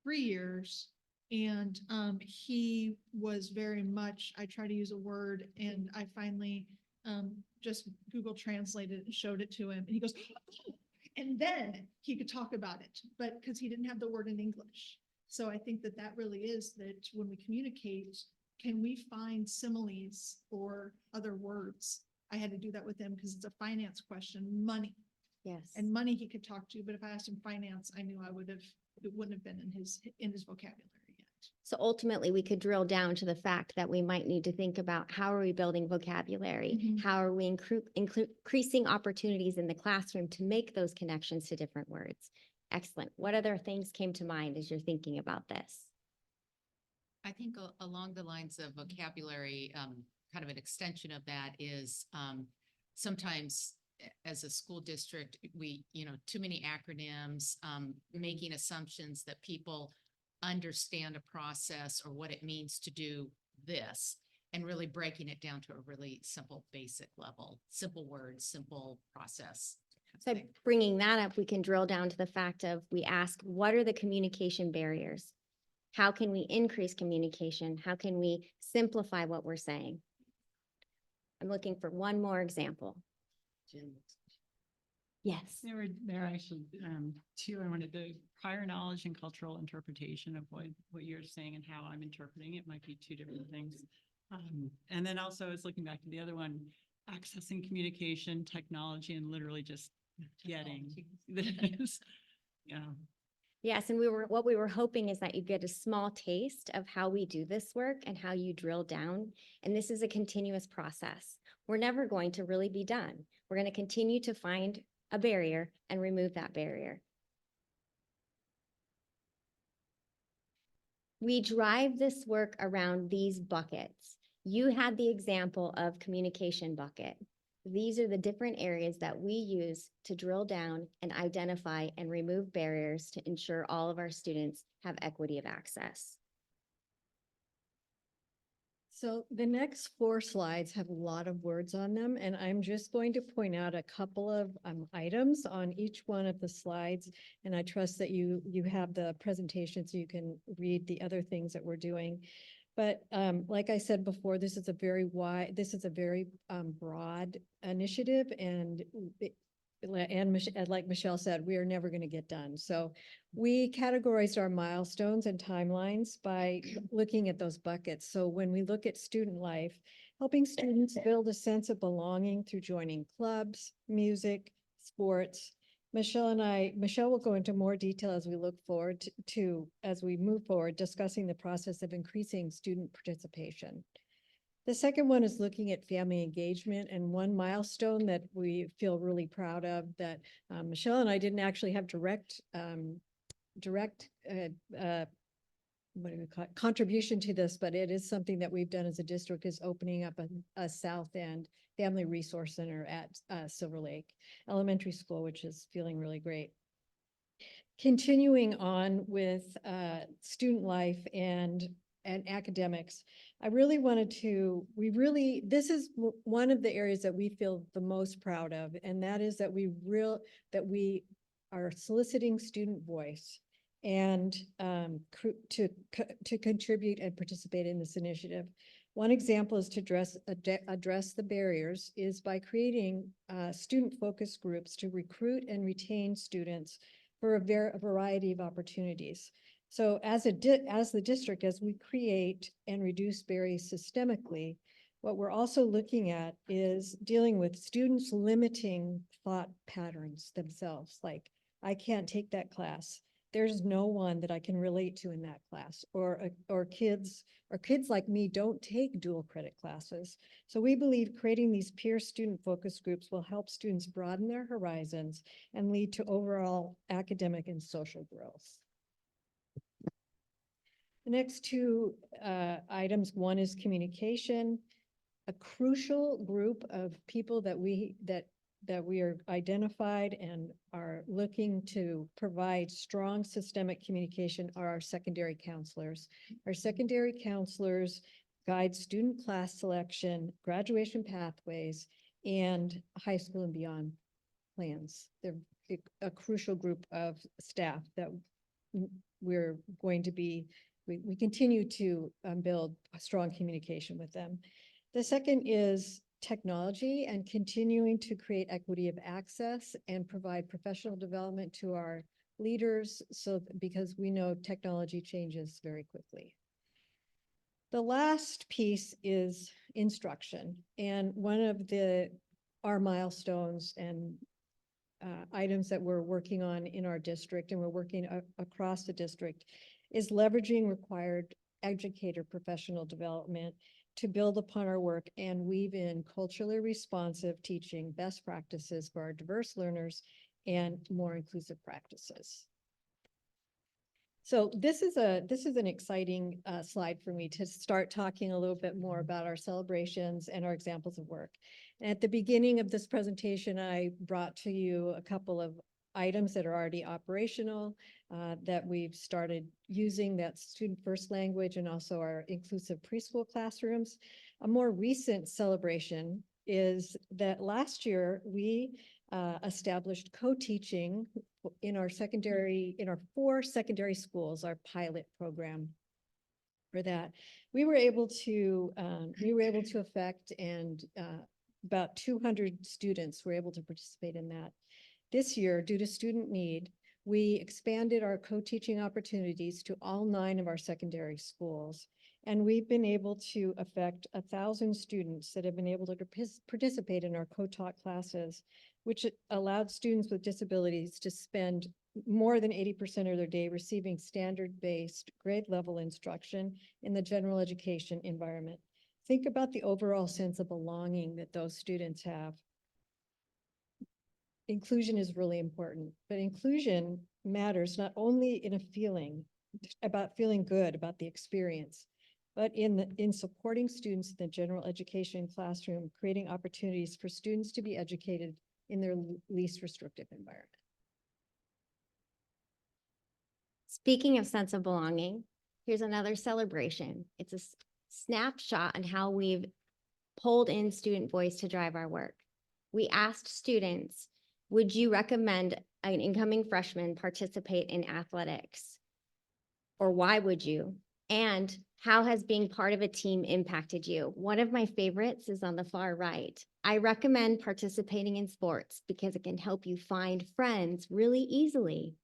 3 years. And he was very much, I try to use a word and I finally just Google translated and showed it to him. And he goes, oh, and then he could talk about it, but because he didn't have the word in English. So I think that that really is that when we communicate, can we find similes or other words? I had to do that with him because it's a finance question, money. Yes. And money he could talk to, but if I asked him finance, I knew it wouldn't have been in his vocabulary yet. So ultimately, we could drill down to the fact that we might need to think about how are we building vocabulary? Mhm. How are we increasing opportunities in the classroom to make those connections to different words? Excellent. What other things came to mind as you're thinking about this? I think along the lines of vocabulary, kind of an extension of that is sometimes as a school district, we, too many acronyms, making assumptions that people understand a process or what it means to do this, and really breaking it down to a really simple, basic level, simple words, simple process. So bringing that up, we can drill down to the fact of, we ask, what are the communication barriers? How can we increase communication? How can we simplify what we're saying? I'm looking for one more example. Yes. There are actually two. I wanted the prior knowledge and cultural interpretation of what you're saying and how I'm interpreting it might be two different things. And then also I was looking back to the other one, accessing communication, technology, and literally just getting this. Yeah. Yes, and what we were hoping is that you get a small taste of how we do this work and how you drill down. And this is a continuous process. We're never going to really be done. We're going to continue to find a barrier and remove that barrier. We drive this work around these buckets. You had the example of communication bucket. These are the different areas that we use to drill down and identify and remove barriers to ensure all of our students have equity of access. So the next 4 slides have a lot of words on them, and I'm just going to point out a couple of items on each one of the slides. And I trust that you have the presentation so you can read the other things that we're doing. But like I said before, this is a very broad initiative, and like Michelle said, we are never going to get done. So we categorized our milestones and timelines by looking at those buckets. So when we look at student life, helping students build a sense of belonging through joining clubs, music, sports. Michelle will go into more detail as we look forward as we move forward, discussing the process of increasing student participation. The second one is looking at family engagement, and one milestone that we feel really proud of that Michelle and I didn't actually have direct what do we call it, contribution to this, but it is something that we've done as a district, is opening up a South End Family Resource Center at Silver Lake Elementary School, which is feeling really great. Continuing on with student life and academics, I really wanted to, this is one of the areas that we feel the most proud of, and that is that we are soliciting student voice and to contribute and participate in this initiative. One example is to address the barriers is by creating student focus groups to recruit and retain students for a variety of opportunities. So as the district, as we create and reduce barriers systemically, what we're also looking at is dealing with students limiting thought patterns themselves. Like, I can't take that class. There's no one that I can relate to in that class, or kids like me don't take dual credit classes. So we believe creating these peer student focus groups will help students broaden their horizons and lead to overall academic and social growth. The next two items, one is communication. A crucial group of people that we are identified and are looking to provide strong systemic communication are our secondary counselors. Our secondary counselors guide student class selection, graduation pathways, and high school and beyond plans. They're a crucial group of staff that we're going to be, we continue to build a strong communication with them. The second is technology and continuing to create equity of access and provide professional development to our leaders, because we know technology changes very quickly. The last piece is instruction, and one of our milestones and items that we're working on in our district, and we're working across the district, is leveraging required educator professional development to build upon our work and weave in culturally responsive teaching best practices for our diverse learners and more inclusive practices. So this is an exciting slide for me to start talking a little bit more about our celebrations and our examples of work. And at the beginning of this presentation, I brought to you a couple of items that are already operational that we've started using, that student first language, and also our inclusive preschool classrooms. A more recent celebration is that last year we established co-teaching in our 4 secondary schools, our pilot program for that. We were able to affect, and about 200 students were able to participate in that. This year, due to student need, we expanded our co-teaching opportunities to all 9 of our secondary schools. And we've been able to affect 1,000 students that have been able to participate in our co-taught classes, which allowed students with disabilities to spend more than 80% of their day receiving standard-based grade-level instruction in the general education environment. Think about the overall sense of belonging that those students have. Inclusion is really important, but inclusion matters not only in a feeling good about the experience, but in supporting students in the general education classroom, creating opportunities for students to be educated in their least restrictive environment. Speaking of sense of belonging, here's another celebration. It's a snapshot on how we've pulled in student voice to drive our work. We asked students, would you recommend an incoming freshman participate in athletics? Or why would you? And how has being part of a team impacted you? One of my favorites is on the far right. I recommend participating in sports because it can help you find friends really easily.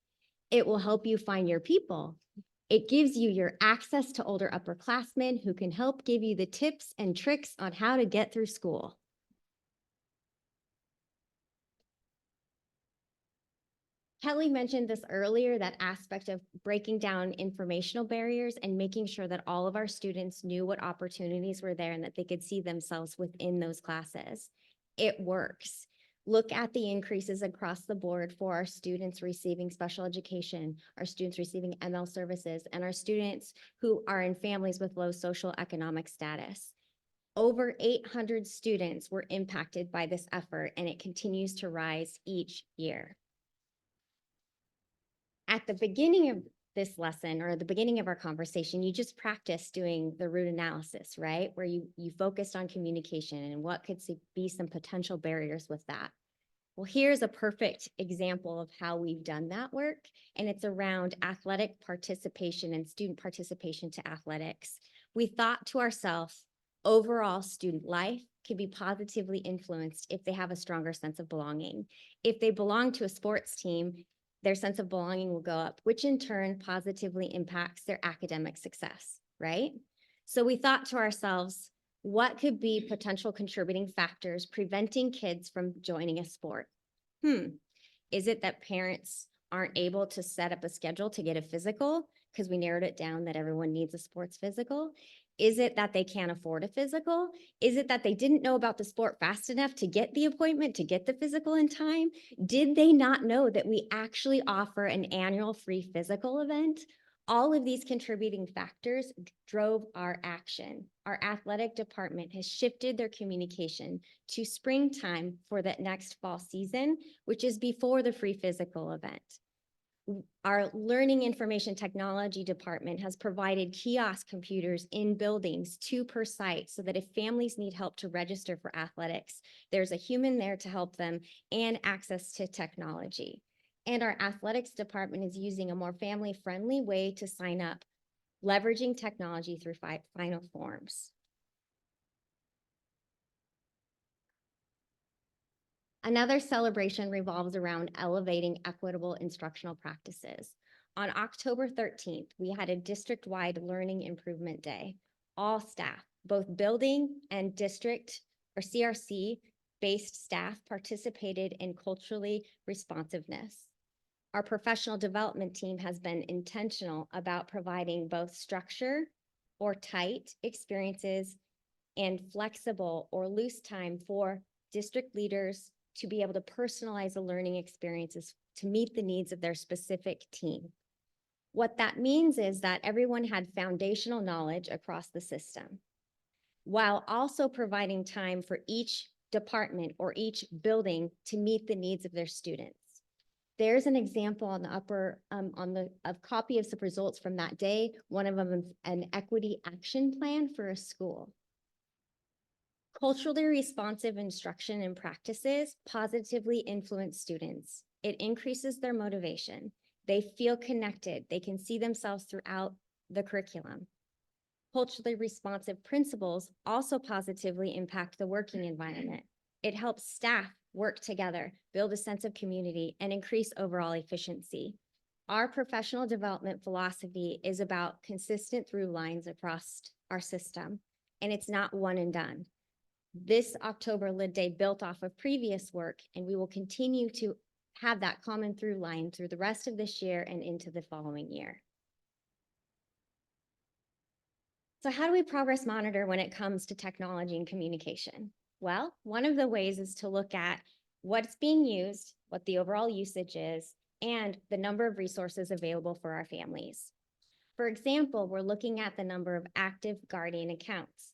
It will help you find your people. It gives you your access to older upperclassmen who can help give you the tips and tricks on how to get through school. Kelly mentioned this earlier, that aspect of breaking down informational barriers and making sure that all of our students knew what opportunities were there and that they could see themselves within those classes. It works. Look at the increases across the board for our students receiving special education, our students receiving ML services, and our students who are in families with low social economic status. Over 800 students were impacted by this effort, and it continues to rise each year. At the beginning of this lesson, or the beginning of our conversation, you just practiced doing the root analysis, right? Where you focused on communication and what could be some potential barriers with that. Well, here's a perfect example of how we've done that work, and it's around athletic participation and student participation to athletics. We thought to ourselves, overall student life can be positively influenced if they have a stronger sense of belonging. If they belong to a sports team, their sense of belonging will go up, which in turn positively impacts their academic success, right? So we thought to ourselves, what could be potential contributing factors preventing kids from joining a sport? Is it that parents aren't able to set up a schedule to get a physical? Because we narrowed it down that everyone needs a sports physical. Is it that they can't afford a physical? Is it that they didn't know about the sport fast enough to get the appointment, to get the physical in time? Did they not know that we actually offer an annual free physical event? All of these contributing factors drove our action. Our athletic department has shifted their communication to springtime for that next fall season, which is before the free physical event. Our learning information technology department has provided kiosk computers in buildings, 2 per site, so that if families need help to register for athletics, there's a human there to help them and access to technology. And our athletics department is using a more family-friendly way to sign up, leveraging technology through final forms. Another celebration revolves around elevating equitable instructional practices. On October 13th, we had a district-wide Learning Improvement Day. All staff, both building and district or CRC-based staff, participated in culturally responsiveness. Our professional development team has been intentional about providing both structure or tight experiences and flexible or loose time for district leaders to be able to personalize the learning experiences to meet the needs of their specific team. What that means is that everyone had foundational knowledge across the system, while also providing time for each department or each building to meet the needs of their students. There's an example on the upper, a copy of some results from that day. One of them is an equity action plan for a school. Culturally responsive instruction and practices positively influence students. It increases their motivation. They feel connected. They can see themselves throughout the curriculum. Culturally responsive principles also positively impact the working environment. It helps staff work together, build a sense of community, and increase overall efficiency. Our professional development philosophy is about consistent through lines across our system, and it's not one and done. This October Lid Day built off of previous work, and we will continue to have that common through line through the rest of this year and into the following year. So how do we progress monitor when it comes to technology and communication? Well, one of the ways is to look at what's being used, what the overall usage is, and the number of resources available for our families. For example, we're looking at the number of active guardian accounts.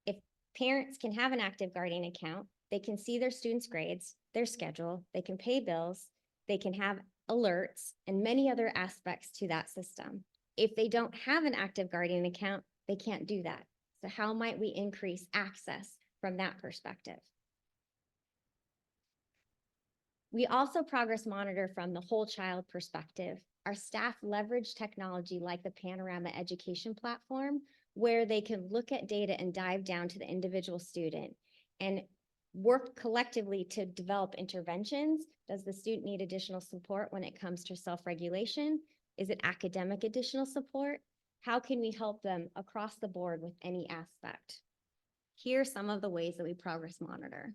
If parents can have an active guardian account, they can see their students' grades, their schedule, they can pay bills, they can have alerts, and many other aspects to that system. If they don't have an active guardian account, they can't do that. So how might we increase access from that perspective? We also progress monitor from the whole child perspective. Our staff leverage technology like the Panorama Education Platform, where they can look at data and dive down to the individual student and work collectively to develop interventions. Does the student need additional support when it comes to self-regulation? Is it academic additional support? How can we help them across the board with any aspect? Here are some of the ways that we progress monitor.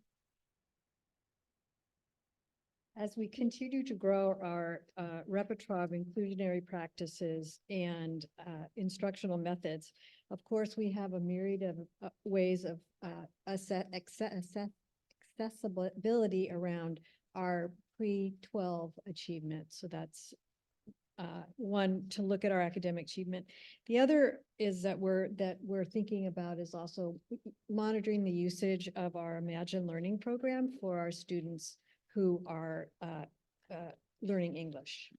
As we continue to grow our repertoire of inclusionary practices and instructional methods, of course, we have a myriad of ways of accessibility around our pre-12 achievement. So that's one, to look at our academic achievement. The other is that we're thinking about is also monitoring the usage of our Imagine Learning program for our students who are learning English.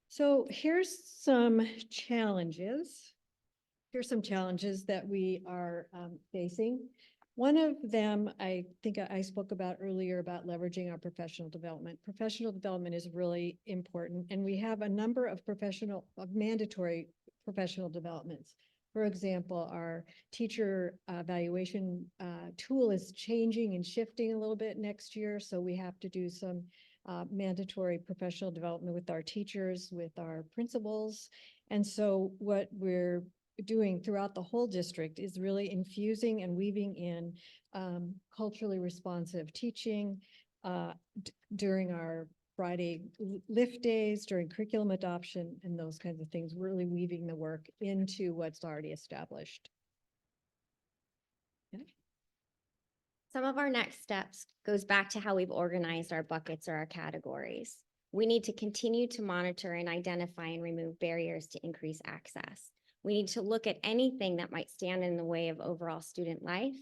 So here's some challenges. Here's some challenges that we are facing. One of them, I think I spoke about earlier about leveraging our professional development. Professional development is really important, and we have a number of mandatory professional developments. For example, our teacher evaluation tool is changing and shifting a little bit next year, so we have to do some mandatory professional development with our teachers, with our principals. And so what we're doing throughout the whole district is really infusing and weaving in culturally responsive teaching during our Friday lift days, during curriculum adoption, and those kinds of things, really weaving the work into what's already established. Some of our next steps goes back to how we've organized our buckets or our categories. We need to continue to monitor and identify and remove barriers to increase access. We need to look at anything that might stand in the way of overall student life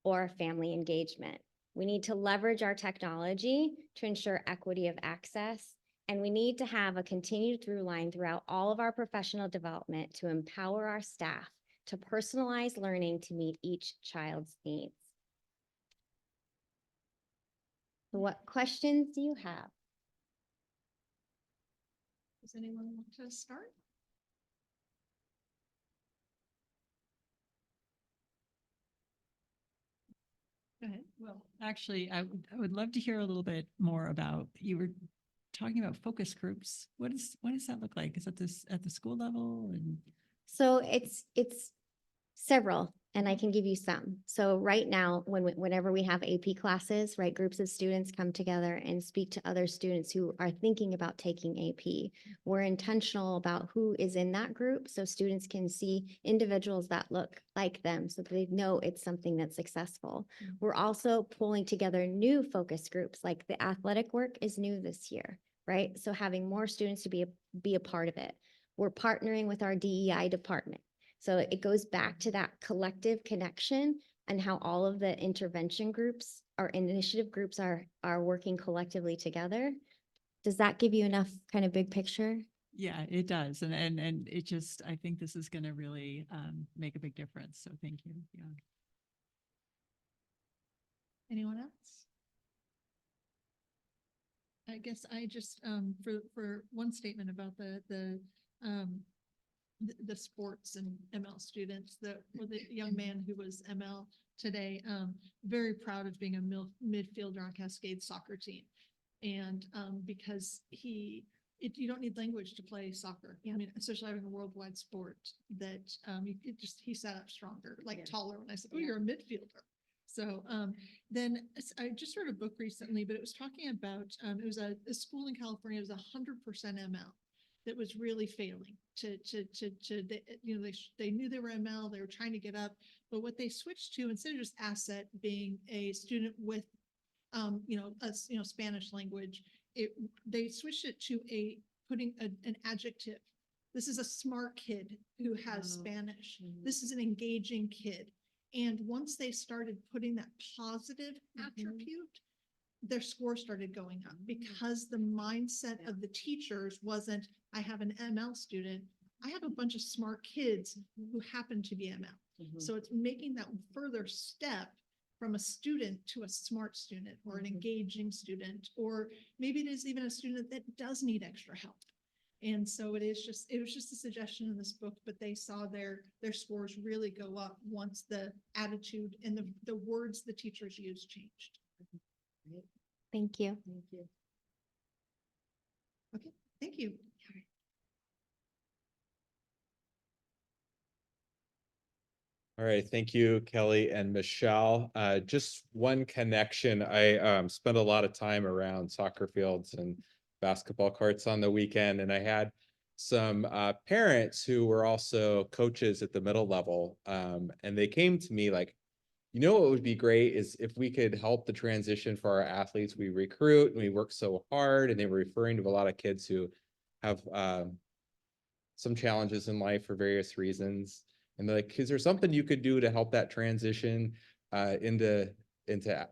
or family engagement. We need to leverage our technology to ensure equity of access, and we need to have a continued through line throughout all of our professional development to empower our staff to personalize learning to meet each child's needs. So what questions do you have? Does anyone want to start? Go ahead. Well, actually, I would love to hear a little bit more about, you were talking about focus groups. What does that look like? Is that at the school level? And So it's several, and I can give you some. So right now, whenever we have AP classes, right, groups of students come together and speak to other students who are thinking about taking AP. We're intentional about who is in that group, so students can see individuals that look like them, so that they know it's something that's successful. We're also pulling together new focus groups, like the athletic work is new this year, right? So having more students to be a part of it. We're partnering with our DEI department. So it goes back to that collective connection and how all of the intervention groups or initiative groups are working collectively together. Does that give you enough kind of big picture? yeah, it does. And it just, I think this is going to really make a big difference. So thank you. Yeah. Anyone else? I guess I just, for one statement about the sports and ML students, the young man who was ML today, very proud of being a midfielder on Cascade soccer team. And because you don't need language to play soccer. I mean, especially having a worldwide sport that he sat up stronger, like taller when I said, oh, you're a midfielder. So then I just read a book recently, but it was talking about, it was a school in California, it was 100% ML that was really failing they knew they were ML, they were trying to get up, but what they switched to, instead of just asset being a student with, Spanish language, they switched it to putting an adjective. This is a smart kid who has Spanish. This is an engaging kid. And once they started putting that positive attribute, their score started going up because the mindset of the teachers wasn't, I have an ML student, I have a bunch of smart kids who happen to be ML. So it's making that further step from a student to a smart student or an engaging student, or maybe it is even a student that does need extra help. And so it was just a suggestion in this book, but they saw their scores really go up once the attitude and the words the teachers used changed. Thank you. Thank you. Okay, thank you. All right, thank you, Kelly and Michelle. Just one connection. I spent a lot of time around soccer fields and basketball courts on the weekend, and I had some parents who were also coaches at the middle level, and they came to me like, you know what would be great is if we could help the transition for our athletes we recruit and we work so hard, and they were referring to a lot of kids who have some challenges in life for various reasons. And they're like, is there something you could do to help that transition into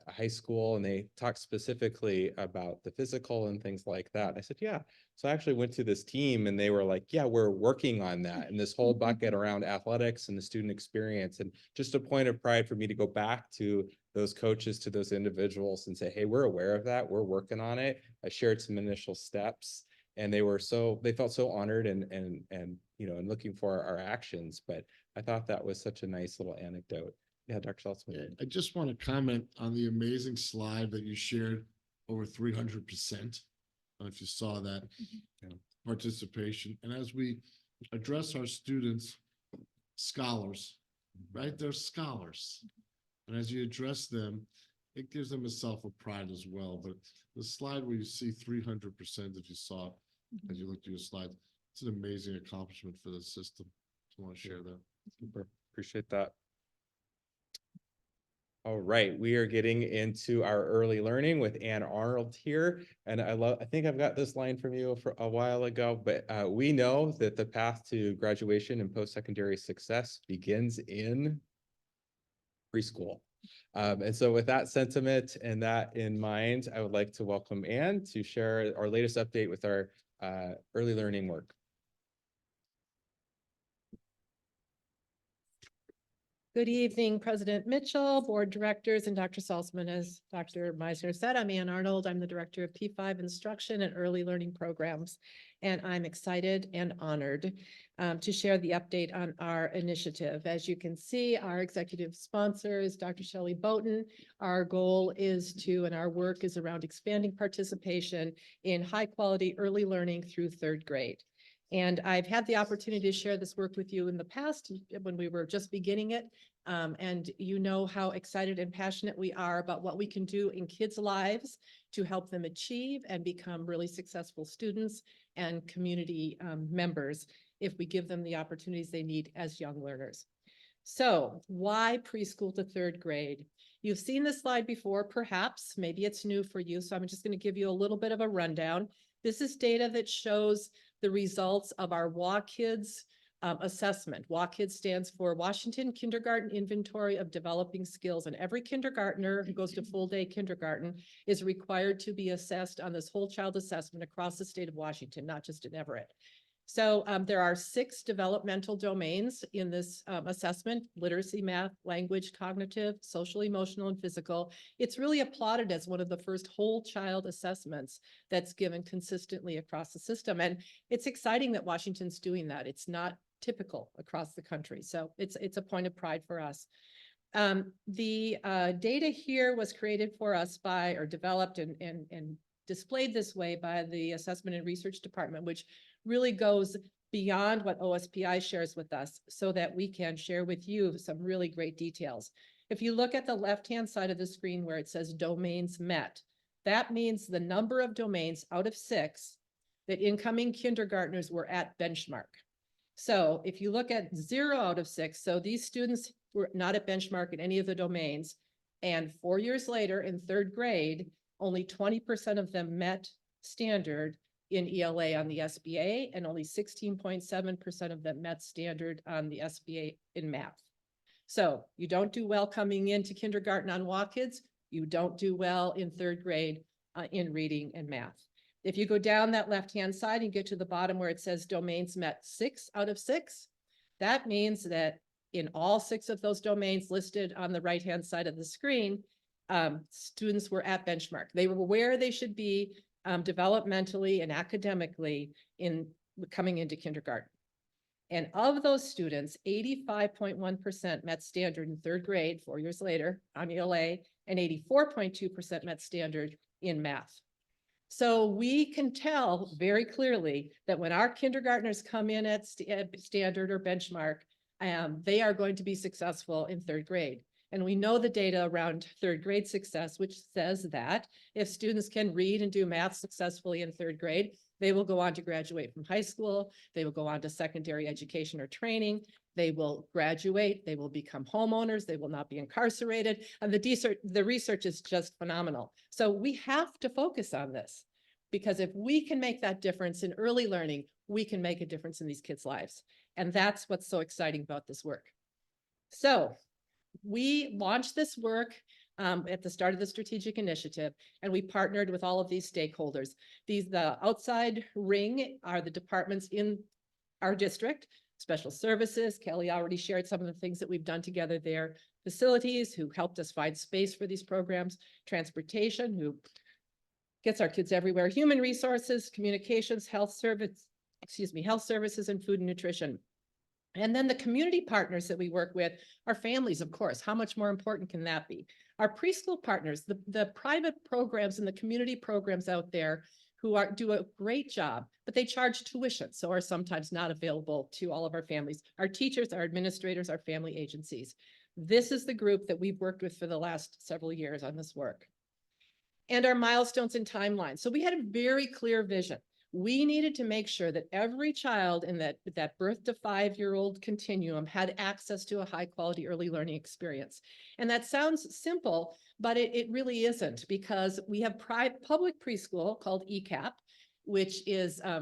high school? And they talked specifically about the physical and things like that. I said, yeah. So I actually went to this team and they were like, yeah, we're working on that. And this whole bucket around athletics and the student experience, and just a point of pride for me to go back to those coaches, to those individuals and say, hey, we're aware of that. We're working on it. I shared some initial steps and they felt so honored and and looking for our actions. But I thought that was such a nice little anecdote. Yeah, Dr. Saltzman. I just want to comment on the amazing slide that you shared, over 300%. If you saw that participation. And as we address our students, scholars, right? They're scholars. And as you address them, it gives them a self of pride as well. But the slide where you see 300%, if you saw it, as you look at your slide, it's an amazing accomplishment for the system. Just want to share that. Super. Appreciate that. All right, we are getting into our early learning with Ann Arnold here. And I think I've got this line from you for a while ago, but we know that the path to graduation and post-secondary success begins in preschool. And so with that sentiment and that in mind, I would like to welcome Ann to share our latest update with our early learning work. Good evening, President Mitchell, board directors, and Dr. Salzman. As Dr. Meisner said, I'm Ann Arnold. I'm the director of P5 Instruction and Early Learning Programs, and I'm excited and honored to share the update on our initiative. As you can see, our executive sponsor is Dr. Shelley Boughton. Our goal is and our work is around expanding participation in high-quality early learning through third grade. And I've had the opportunity to share this work with you in the past when we were just beginning it. And you know how excited and passionate we are about what we can do in kids' lives to help them achieve and become really successful students and community members if we give them the opportunities they need as young learners. So why preschool to third grade? You've seen this slide before, perhaps. Maybe it's new for you. So I'm just going to give you a little bit of a rundown. This is data that shows the results of our WaKids assessment. WaKids stands for Washington Kindergarten Inventory of Developing Skills, and every kindergartner who goes to full day kindergarten is required to be assessed on this whole child assessment across the state of Washington, not just in Everett. So there are 6 developmental domains in this assessment: literacy, math, language, cognitive, social, emotional, and physical. It's really applauded as one of the first whole child assessments that's given consistently across the system. And it's exciting that Washington's doing that. It's not typical across the country. So it's a point of pride for us. The data here was created for us by, or developed and displayed this way by the Assessment and Research Department, which really goes beyond what OSPI shares with us so that we can share with you some really great details. If you look at the left-hand side of the screen where it says domains met, that means the number of domains out of 6 that incoming kindergartners were at benchmark. So if you look at 0 out of 6, so these students were not at benchmark in any of the domains, and 4 years later in third grade, only 20% of them met standard in ELA on the SBA, and only 16.7% of them met standard on the SBA in math. So you don't do well coming into kindergarten on WaKids, you don't do well in third grade in reading and math. If you go down that left-hand side and get to the bottom where it says domains met 6 out of 6, that means that in all 6 of those domains listed on the right-hand side of the screen, students were at benchmark. They were where they should be developmentally and academically in coming into kindergarten. And of those students, 85.1% met standard in third grade 4 years later on ELA, and 84.2% met standard in math. So we can tell very clearly that when our kindergartners come in at standard or benchmark, they are going to be successful in third grade. And we know the data around third grade success, which says that if students can read and do math successfully in third grade, they will go on to graduate from high school, they will go on to secondary education or training, they will graduate, they will become homeowners, they will not be incarcerated, and the research is just phenomenal. So we have to focus on this. Because if we can make that difference in early learning, we can make a difference in these kids' lives. And that's what's so exciting about this work. So we launched this work at the start of the strategic initiative, and we partnered with all of these stakeholders. The outside ring are the departments in our district, special services. Kelly already shared some of the things that we've done together there. Facilities, who helped us find space for these programs. Transportation, who gets our kids everywhere. Human resources, communications, health services, and food and nutrition. And then the community partners that we work with are families, of course. How much more important can that be? Our preschool partners, the private programs and the community programs out there who do a great job, but they charge tuition, so are sometimes not available to all of our families. Our teachers, our administrators, our family agencies. This is the group that we've worked with for the last several years on this work. And our milestones and timelines. So we had a very clear vision. We needed to make sure that every child in that birth to 5-year-old continuum had access to a high quality early learning experience. And that sounds simple, but it really isn't, because we have public preschool called ECAP, which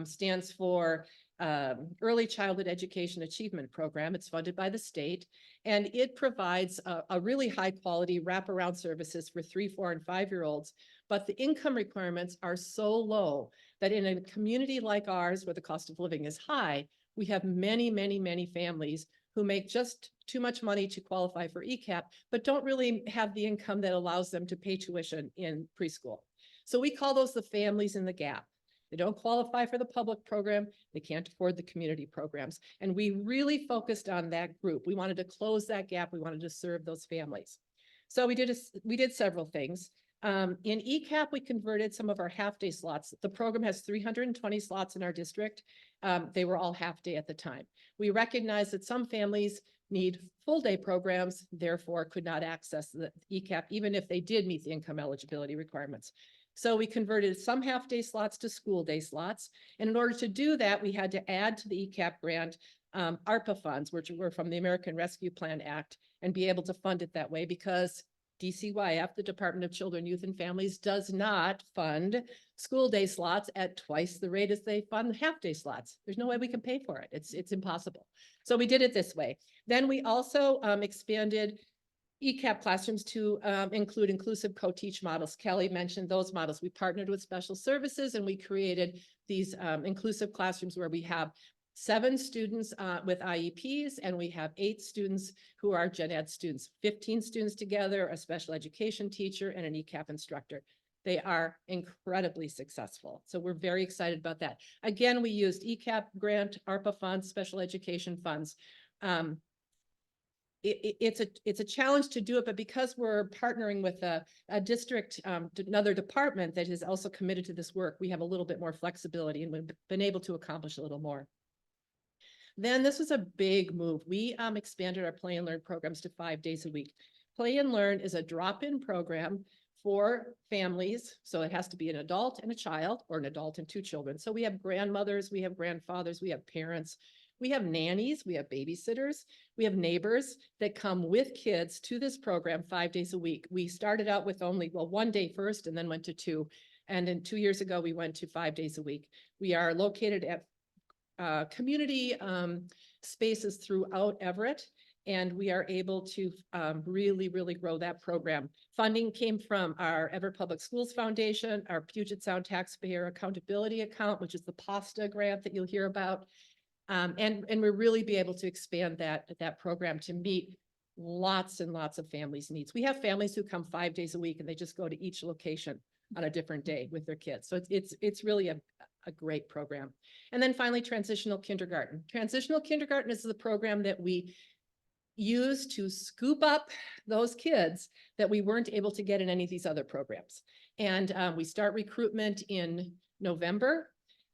stands for Early Childhood Education Achievement Program. It's funded by the state, and it provides a really high quality wraparound services for 3, 4, and 5-year-olds. But the income requirements are so low that in a community like ours, where the cost of living is high, we have many, many, many families who make just too much money to qualify for ECAP, but don't really have the income that allows them to pay tuition in preschool. So we call those the families in the gap. They don't qualify for the public program. They can't afford the community programs. And we really focused on that group. We wanted to close that gap. We wanted to serve those families. So we did several things. In ECAP, we converted some of our half-day slots. The program has 320 slots in our district. They were all half-day at the time. We recognized that some families need full-day programs, therefore could not access the ECAP, even if they did meet the income eligibility requirements. So we converted some half-day slots to school-day slots. And in order to do that, we had to add to the ECAP grant ARPA funds, which were from the American Rescue Plan Act, and be able to fund it that way, because DCYF, the Department of Children, Youth, and Families, does not fund school day slots at twice the rate as they fund half-day slots. There's no way we can pay for it. It's impossible. So we did it this way. Then we also expanded ECAP classrooms to include inclusive co-teach models. Kelly mentioned those models. We partnered with special services, and we created these inclusive classrooms where we have 7 students with IEPs, and we have 8 students who are gen ed students, 15 students together, a special education teacher, and an ECAP instructor. They are incredibly successful. So we're very excited about that. Again, we used ECAP grant, ARPA funds, special education funds. It's a challenge to do it, but because we're partnering with a district, another department that is also committed to this work, we have a little bit more flexibility, and we've been able to accomplish a little more. Then this was a big move. We expanded our Play and Learn programs to 5 days a week. Play and Learn is a drop-in program for families. So it has to be an adult and a child, or an adult and 2 children. So we have grandmothers, we have grandfathers, we have parents, we have nannies, we have babysitters, we have neighbors that come with kids to this program 5 days a week. We started out with only, 1 day first, and then went to 2. And then 2 years ago, we went to 5 days a week. We are located at community spaces throughout Everett, and we are able to really, really grow that program. Funding came from our Everett Public Schools Foundation, our Puget Sound Taxpayer Accountability Account, which is the PASTA grant that you'll hear about. And we'll really be able to expand that program to meet lots and lots of families' needs. We have families who come 5 days a week, and they just go to each location on a different day with their kids. So it's really a great program. And then finally, transitional kindergarten. Transitional kindergarten is the program that we use to scoop up those kids that we weren't able to get in any of these other programs. And we start recruitment in November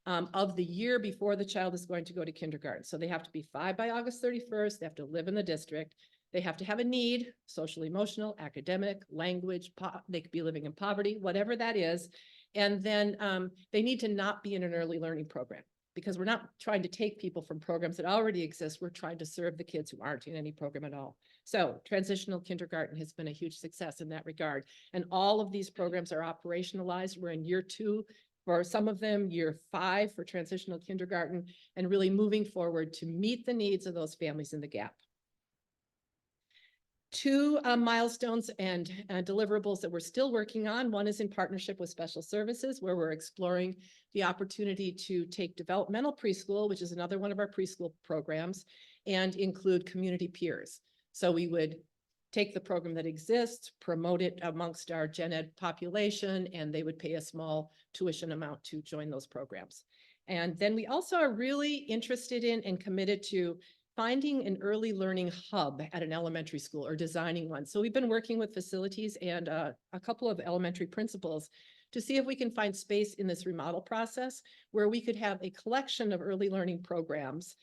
of the year before the child is going to go to kindergarten. So they have to be 5 by August 31st. They have to live in the district. They have to have a need, social, emotional, academic, language, they could be living in poverty, whatever that is. And then they need to not be in an early learning program, because we're not trying to take people from programs that already exist. We're trying to serve the kids who aren't in any program at all. So transitional kindergarten has been a huge success in that regard. And all of these programs are operationalized. We're in year 2 for some of them, year 5 for transitional kindergarten, and really moving forward to meet the needs of those families in the gap. 2 milestones and deliverables that we're still working on. One is in partnership with Special Services, where we're exploring the opportunity to take developmental preschool, which is another one of our preschool programs, and include community peers. So we would take the program that exists, promote it amongst our gen ed population, and they would pay a small tuition amount to join those programs. And then we also are really interested in and committed to finding an early learning hub at an elementary school or designing one. So we've been working with facilities and a couple of elementary principals to see if we can find space in this remodel process where we could have a collection of early learning programs,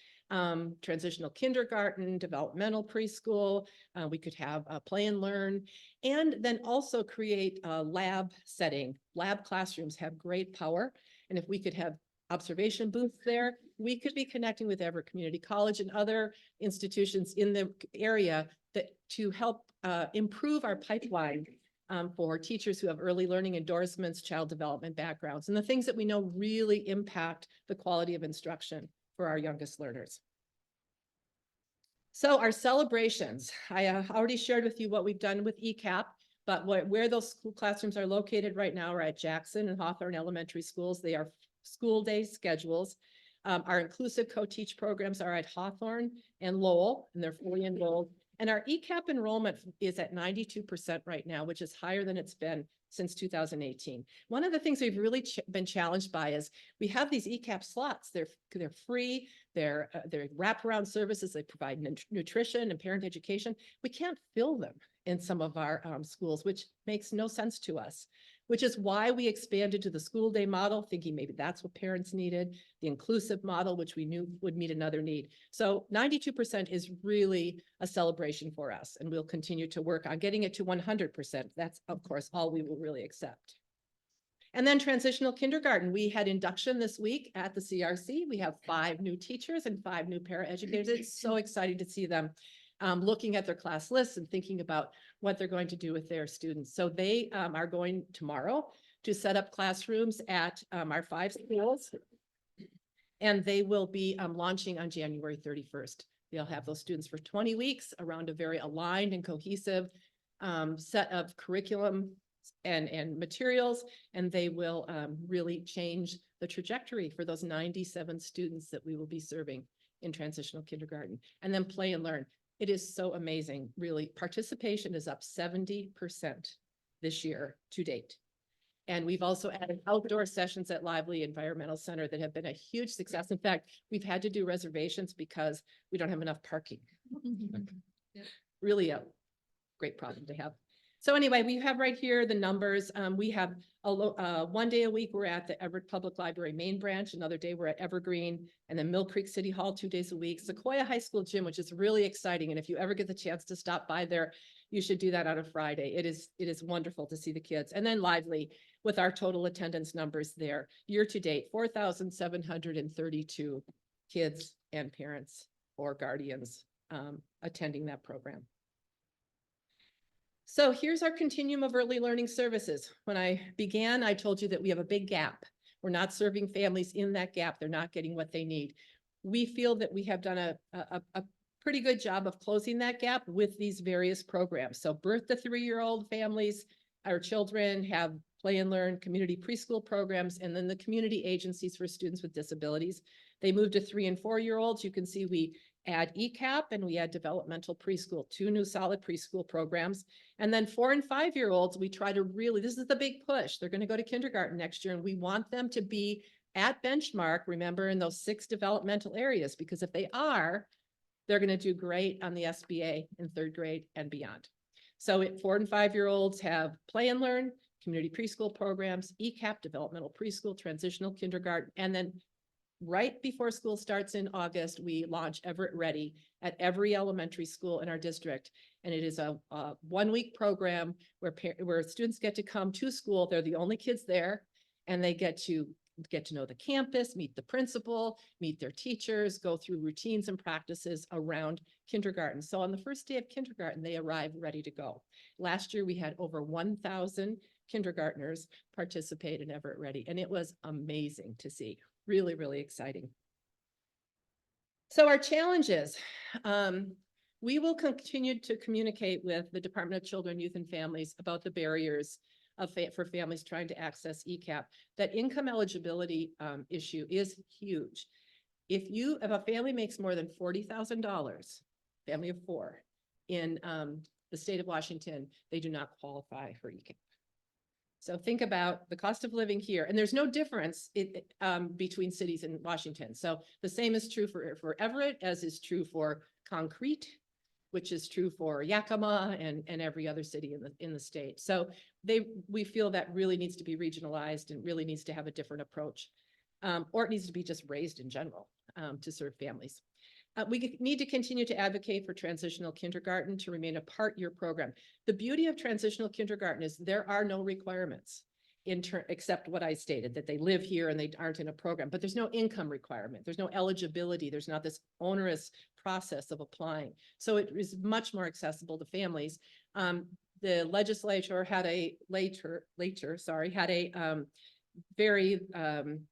transitional kindergarten, developmental preschool. We could have play and learn, and then also create a lab setting. Lab classrooms have great power. And if we could have observation booths there, we could be connecting with Everett Community College and other institutions in the area that to help improve our pipeline for teachers who have early learning endorsements, child development backgrounds, and the things that we know really impact the quality of instruction for our youngest learners. So our celebrations, I already shared with you what we've done with ECAP, but where those school classrooms are located right now are at Jackson and Hawthorne Elementary Schools. They are school day schedules. Our inclusive co-teach programs are at Hawthorne and Lowell, and they're fully enrolled. And our ECAP enrollment is at 92% right now, which is higher than it's been since 2018. One of the things we've really been challenged by is we have these ECAP slots. They're free, they're wraparound services, they provide nutrition and parent education. We can't fill them in some of our schools, which makes no sense to us, which is why we expanded to the school day model, thinking maybe that's what parents needed, the inclusive model, which we knew would meet another need. So 92% is really a celebration for us, and we'll continue to work on getting it to 100%. That's, of course, all we will really accept. And then transitional kindergarten. We had induction this week at the CRC. We have 5 new teachers and 5 new paraeducators. It's so exciting to see them looking at their class lists and thinking about what they're going to do with their students. So they are going tomorrow to set up classrooms at our 5 schools, and they will be launching on January 31st. They'll have those students for 20 weeks around a very aligned and cohesive set of curriculum and materials, and they will really change the trajectory for those 97 students that we will be serving in transitional kindergarten. And then play and learn. It is so amazing, really. Participation is up 70% this year to date. And we've also added outdoor sessions at Lively Environmental Center that have been a huge success. In fact, we've had to do reservations because we don't have enough parking. Yep. Really a great problem to have. So anyway, we have right here the numbers. We have one day a week we're at the Everett Public Library main branch. Another day we're at Evergreen, and then Mill Creek City Hall 2 days a week. Sequoia High School Gym, which is really exciting. And if you ever get the chance to stop by there, you should do that on a Friday. It is wonderful to see the kids. And then Lively with our total attendance numbers there. Year to date, 4,732 kids and parents or guardians attending that program. So here's our continuum of early learning services. When I began, I told you that we have a big gap. We're not serving families in that gap. They're not getting what they need. We feel that we have done a pretty good job of closing that gap with these various programs. So birth to 3-year-old families, our children have play and learn community preschool programs, and then the community agencies for students with disabilities. They moved to 3- and 4-year-olds. You can see we add ECAP and we add developmental preschool, 2 new solid preschool programs. And then 4- and 5-year-olds, we try to really, this is the big push. They're going to go to kindergarten next year, and we want them to be at benchmark, remember, in those 6 developmental areas, because if they are, they're going to do great on the SBA in 3rd grade and beyond. So 4- and 5-year-olds have play and learn, community preschool programs, ECAP, developmental preschool, transitional kindergarten, and then right before school starts in August, we launch Everett Ready at every elementary school in our district. And it is a 1-week program where students get to come to school. They're the only kids there, and they get to know the campus, meet the principal, meet their teachers, go through routines and practices around kindergarten. So on the first day of kindergarten, they arrive ready to go. Last year, we had over 1,000 kindergartners participate in Everett Ready, and it was amazing to see. Really, really exciting. So our challenges, we will continue to communicate with the Department of Children, Youth and Families about the barriers for families trying to access ECAP. That income eligibility issue is huge. If a family makes more than $40,000, family of 4, in the state of Washington, they do not qualify for ECAP. So think about the cost of living here, and there's no difference between cities in Washington. So the same is true for Everett, as is true for Concrete, which is true for Yakima and every other city in the state. So we feel that really needs to be regionalized and really needs to have a different approach, or it needs to be just raised in general to serve families. We need to continue to advocate for transitional kindergarten to remain a part-year program. The beauty of transitional kindergarten is there are no requirements except what I stated, that they live here and they aren't in a program, but there's no income requirement. There's no eligibility. There's not this onerous process of applying. So it is much more accessible to families. The legislature had a very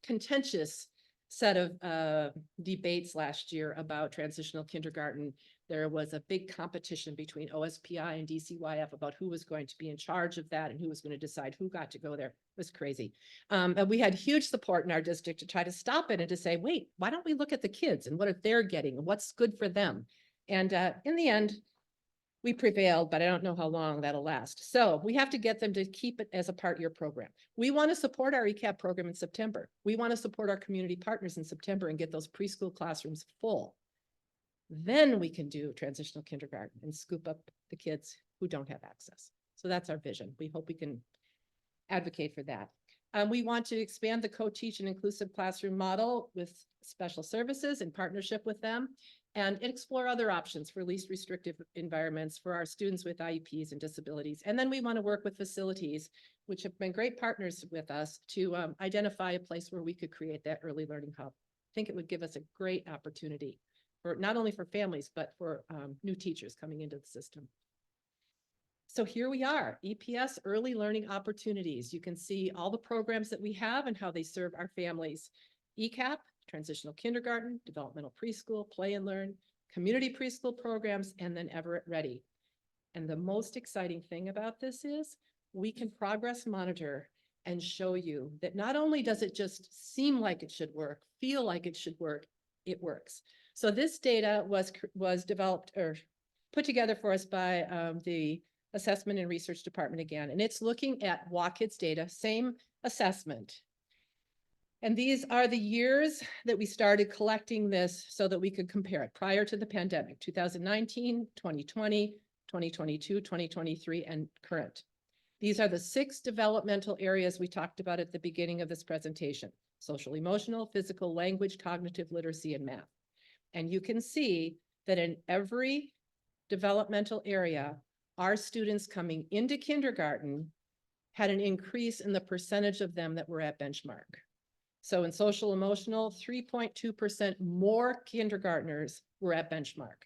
contentious set of debates last year about transitional kindergarten. There was a big competition between OSPI and DCYF about who was going to be in charge of that and who was going to decide who got to go there. It was crazy. And we had huge support in our district to try to stop it and to say, wait, why don't we look at the kids and what they're getting and what's good for them? And in the end, we prevailed, but I don't know how long that'll last. So we have to get them to keep it as a part-year program. We want to support our ECAP program in September. We want to support our community partners in September and get those preschool classrooms full. Then we can do transitional kindergarten and scoop up the kids who don't have access. So that's our vision. We hope we can advocate for that. We want to expand the co-teach and inclusive classroom model with special services in partnership with them, and explore other options for least restrictive environments for our students with IEPs and disabilities. And then we want to work with facilities, which have been great partners with us, to identify a place where we could create that early learning hub. I think it would give us a great opportunity for not only for families, but for new teachers coming into the system. So here we are, EPS Early Learning Opportunities. You can see all the programs that we have and how they serve our families. ECAP, transitional kindergarten, developmental preschool, play and learn, community preschool programs, and then Everett Ready. And the most exciting thing about this is we can progress monitor and show you that not only does it just seem like it should work, feel like it should work, it works. So this data was developed or put together for us by the Assessment and Research Department again, and it's looking at WAKIDS data, same assessment. And these are the years that we started collecting this so that we could compare it prior to the pandemic, 2019, 2020, 2022, 2023, and current. These are the 6 developmental areas we talked about at the beginning of this presentation: social, emotional, physical, language, cognitive literacy, and math. And you can see that in every developmental area, our students coming into kindergarten had an increase in the percentage of them that were at benchmark. So in social emotional, 3.2% more kindergartners were at benchmark.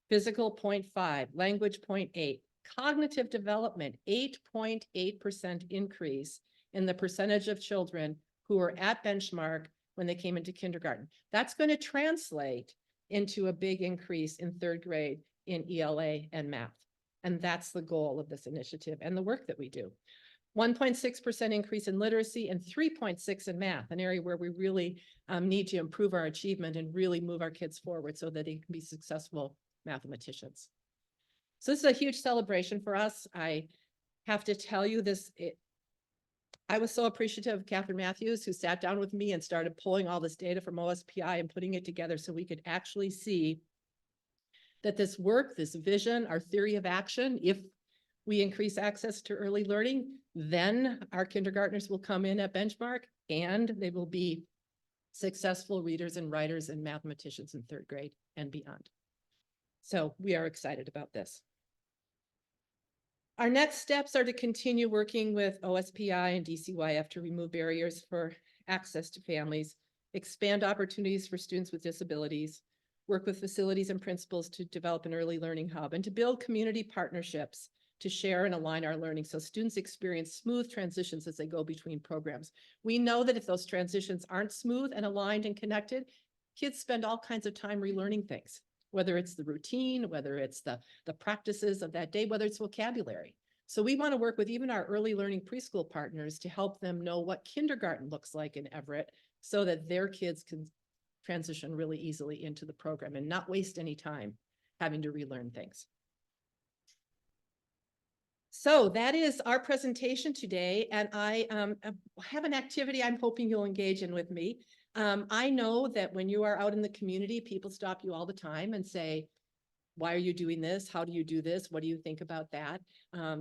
Physical, 0.5, language, 0.8. Cognitive development, 8.8% increase in the percentage of children who were at benchmark when they came into kindergarten. That's going to translate into a big increase in 3rd grade in ELA and math. And that's the goal of this initiative and the work that we do. 1.6% increase in literacy and 3.6 in math, an area where we really need to improve our achievement and really move our kids forward so that they can be successful mathematicians. So this is a huge celebration for us. I have to tell you this, I was so appreciative of Catherine Matthews, who sat down with me and started pulling all this data from OSPI and putting it together so we could actually see that this work, this vision, our theory of action, if we increase access to early learning, then our kindergartners will come in at benchmark and they will be successful readers and writers and mathematicians in 3rd grade and beyond. So we are excited about this. Our next steps are to continue working with OSPI and DCYF to remove barriers for access to families, expand opportunities for students with disabilities, work with facilities and principals to develop an early learning hub, and to build community partnerships to share and align our learning so students experience smooth transitions as they go between programs. We know that if those transitions aren't smooth and aligned and connected, kids spend all kinds of time relearning things, whether it's the routine, whether it's the practices of that day, whether it's vocabulary. So we want to work with even our early learning preschool partners to help them know what kindergarten looks like in Everett so that their kids can transition really easily into the program and not waste any time having to relearn things. So that is our presentation today, and I have an activity I'm hoping you'll engage in with me. I know that when you are out in the community, people stop you all the time and say, why are you doing this? How do you do this? What do you think about that?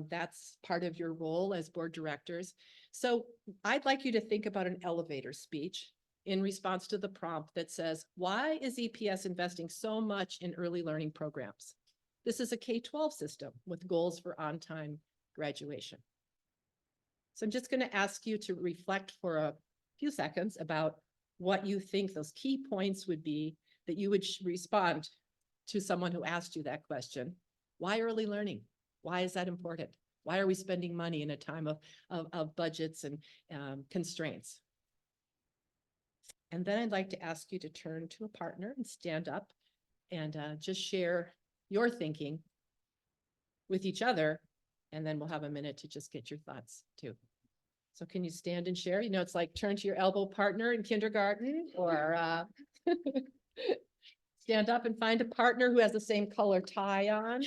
That's part of your role as board directors. So I'd like you to think about an elevator speech in response to the prompt that says, why is EPS investing so much in early learning programs? This is a K-12 system with goals for on-time graduation. So I'm just going to ask you to reflect for a few seconds about what you think those key points would be that you would respond to someone who asked you that question. Why early learning? Why is that important? Why are we spending money in a time of budgets and constraints? And then I'd like to ask you to turn to a partner and stand up and just share your thinking with each other. And then we'll have a minute to just get your thoughts too. So can you stand and share? You know, it's like turn to your elbow partner in kindergarten or stand up and find a partner who has the same color tie on.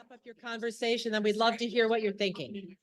Wrap up your conversation, then we'd love to hear what you're thinking.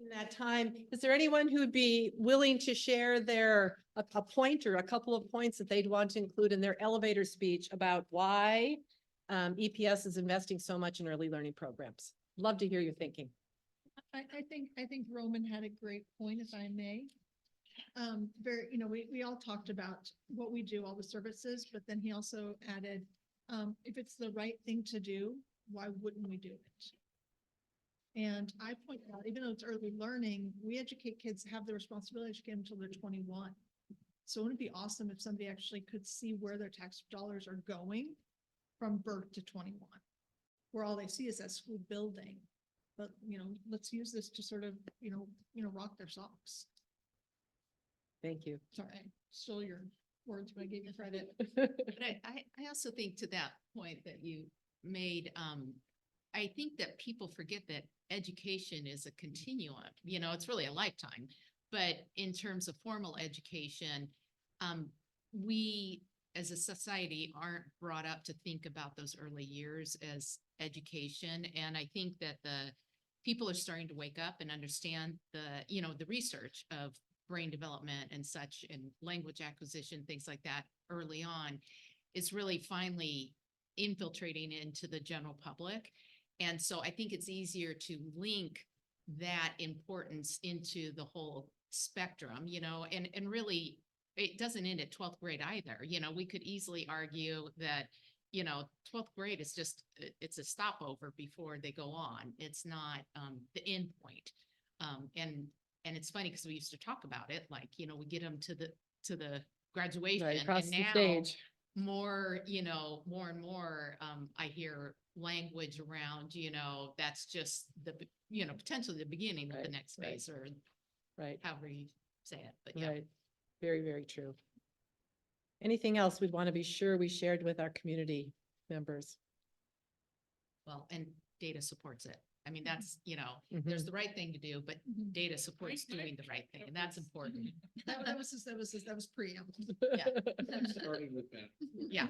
In that time, is there anyone who'd be willing to share a point or a couple of points that they'd want to include in their elevator speech about why EPS is investing so much in early learning programs? Love to hear your thinking. I think Roman had a great point, if I may. We all talked about what we do, all the services, but then he also added, if it's the right thing to do, why wouldn't we do it? And I point out, even though it's early learning, we educate kids, have the responsibility to educate them until they're 21. So wouldn't it be awesome if somebody actually could see where their tax dollars are going from birth to 21, where all they see is that school building. But, let's use this to sort of, rock their socks. Thank you. Sorry, I stole your words, but I gave you credit. But I also think to that point that you made, I think that people forget that education is a continuum, it's really a lifetime. But in terms of formal education, we as a society aren't brought up to think about those early years as education. And I think that the people are starting to wake up and understand the research of brain development and such, and language acquisition, things like that early on is really finally infiltrating into the general public. And so I think it's easier to link that importance into the whole spectrum, and really it doesn't end at 12th grade either. We could easily argue that, 12th grade is just, it's a stopover before they go on. It's not the end point. And it's funny because we used to talk about it, like, we get them to the graduation, Right, across and the now stage. more and more, I hear language around, that's just the, potentially the beginning of the Right, next right. phase, or Right, however you say it, but yeah. right. Very, very true. Anything else we'd want to be sure we shared with our community members? Well, and data supports it. I mean, that's, Mhm. there's the right thing to do, but Mhm. data supports doing the right thing, and that's important. That was preamble. Yeah. Starting with that. Yeah.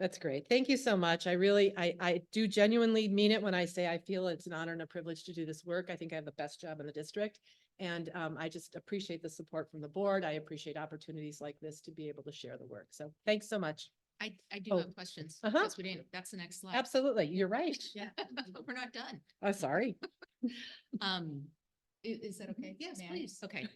That's great. Thank you so much. I do genuinely mean it when I say I feel it's an honor and a privilege to do this work. I think I have the best job in the district. And I just appreciate the support from the board. I appreciate opportunities like this to be able to share the work. So thanks so much. I do Oh, have questions. uh-huh. Because we didn't, that's the next slide. Absolutely. You're right. Yeah, we're not done. Oh, sorry. Is that okay? Yes, May I? please. Okay.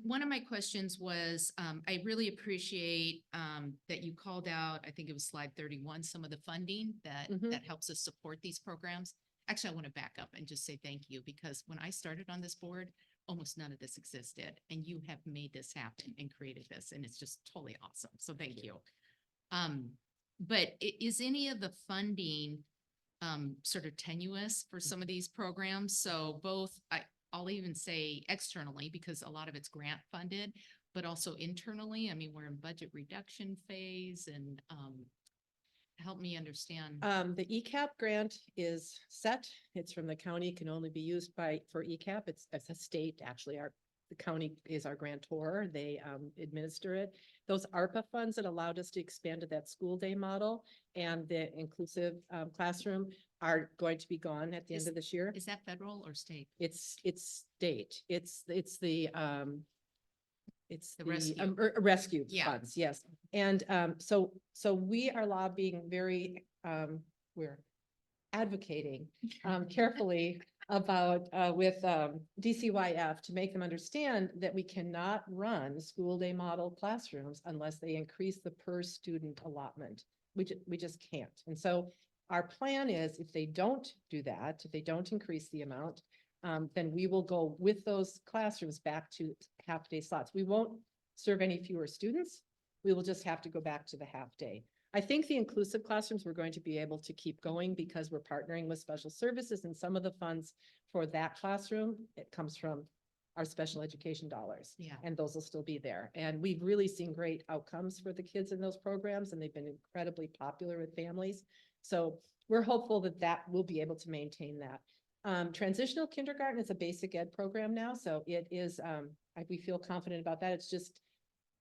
One of my questions was, I really appreciate, that you called out, I think it was slide 31, some of the funding that, Mhm. that helps us support these programs. Actually, I want to back up and just say thank you, because when I started on this board, almost none of this existed, and you have made this happen and created this, and it's just totally awesome. So thank you. But is any of the funding sort of tenuous for some of these programs? So both, I'll even say externally, because a lot of it's grant funded, but also internally. I mean, we're in budget reduction phase, and help me understand. The ECAP grant is set. It's from the county, can only be used for ECAP. It's a state, actually. The county is our grantor. They administer it. Those ARPA funds that allowed us to expand to that school day model and the inclusive classroom are going to be gone at the end of this year. Is that federal or state? It's state. It's the rescue. Rescue Yeah. funds, yes. And so we are lobbying very, we're advocating carefully about with DCYF to make them understand that we cannot run school day model classrooms unless they increase the per student allotment. We just can't. And so our plan is, if they don't do that, if they don't increase the amount, then we will go with those classrooms back to half-day slots. We won't serve any fewer students. We will just have to go back to the half-day. I think the inclusive classrooms, we're going to be able to keep going because we're partnering with special services, and some of the funds for that classroom, it comes from our special education dollars. Yeah. And those will still be there. And we've really seen great outcomes for the kids in those programs, and they've been incredibly popular with families. So we're hopeful that we'll be able to maintain that. Transitional kindergarten is a basic ed program now, so it is, we feel confident about that. It's just,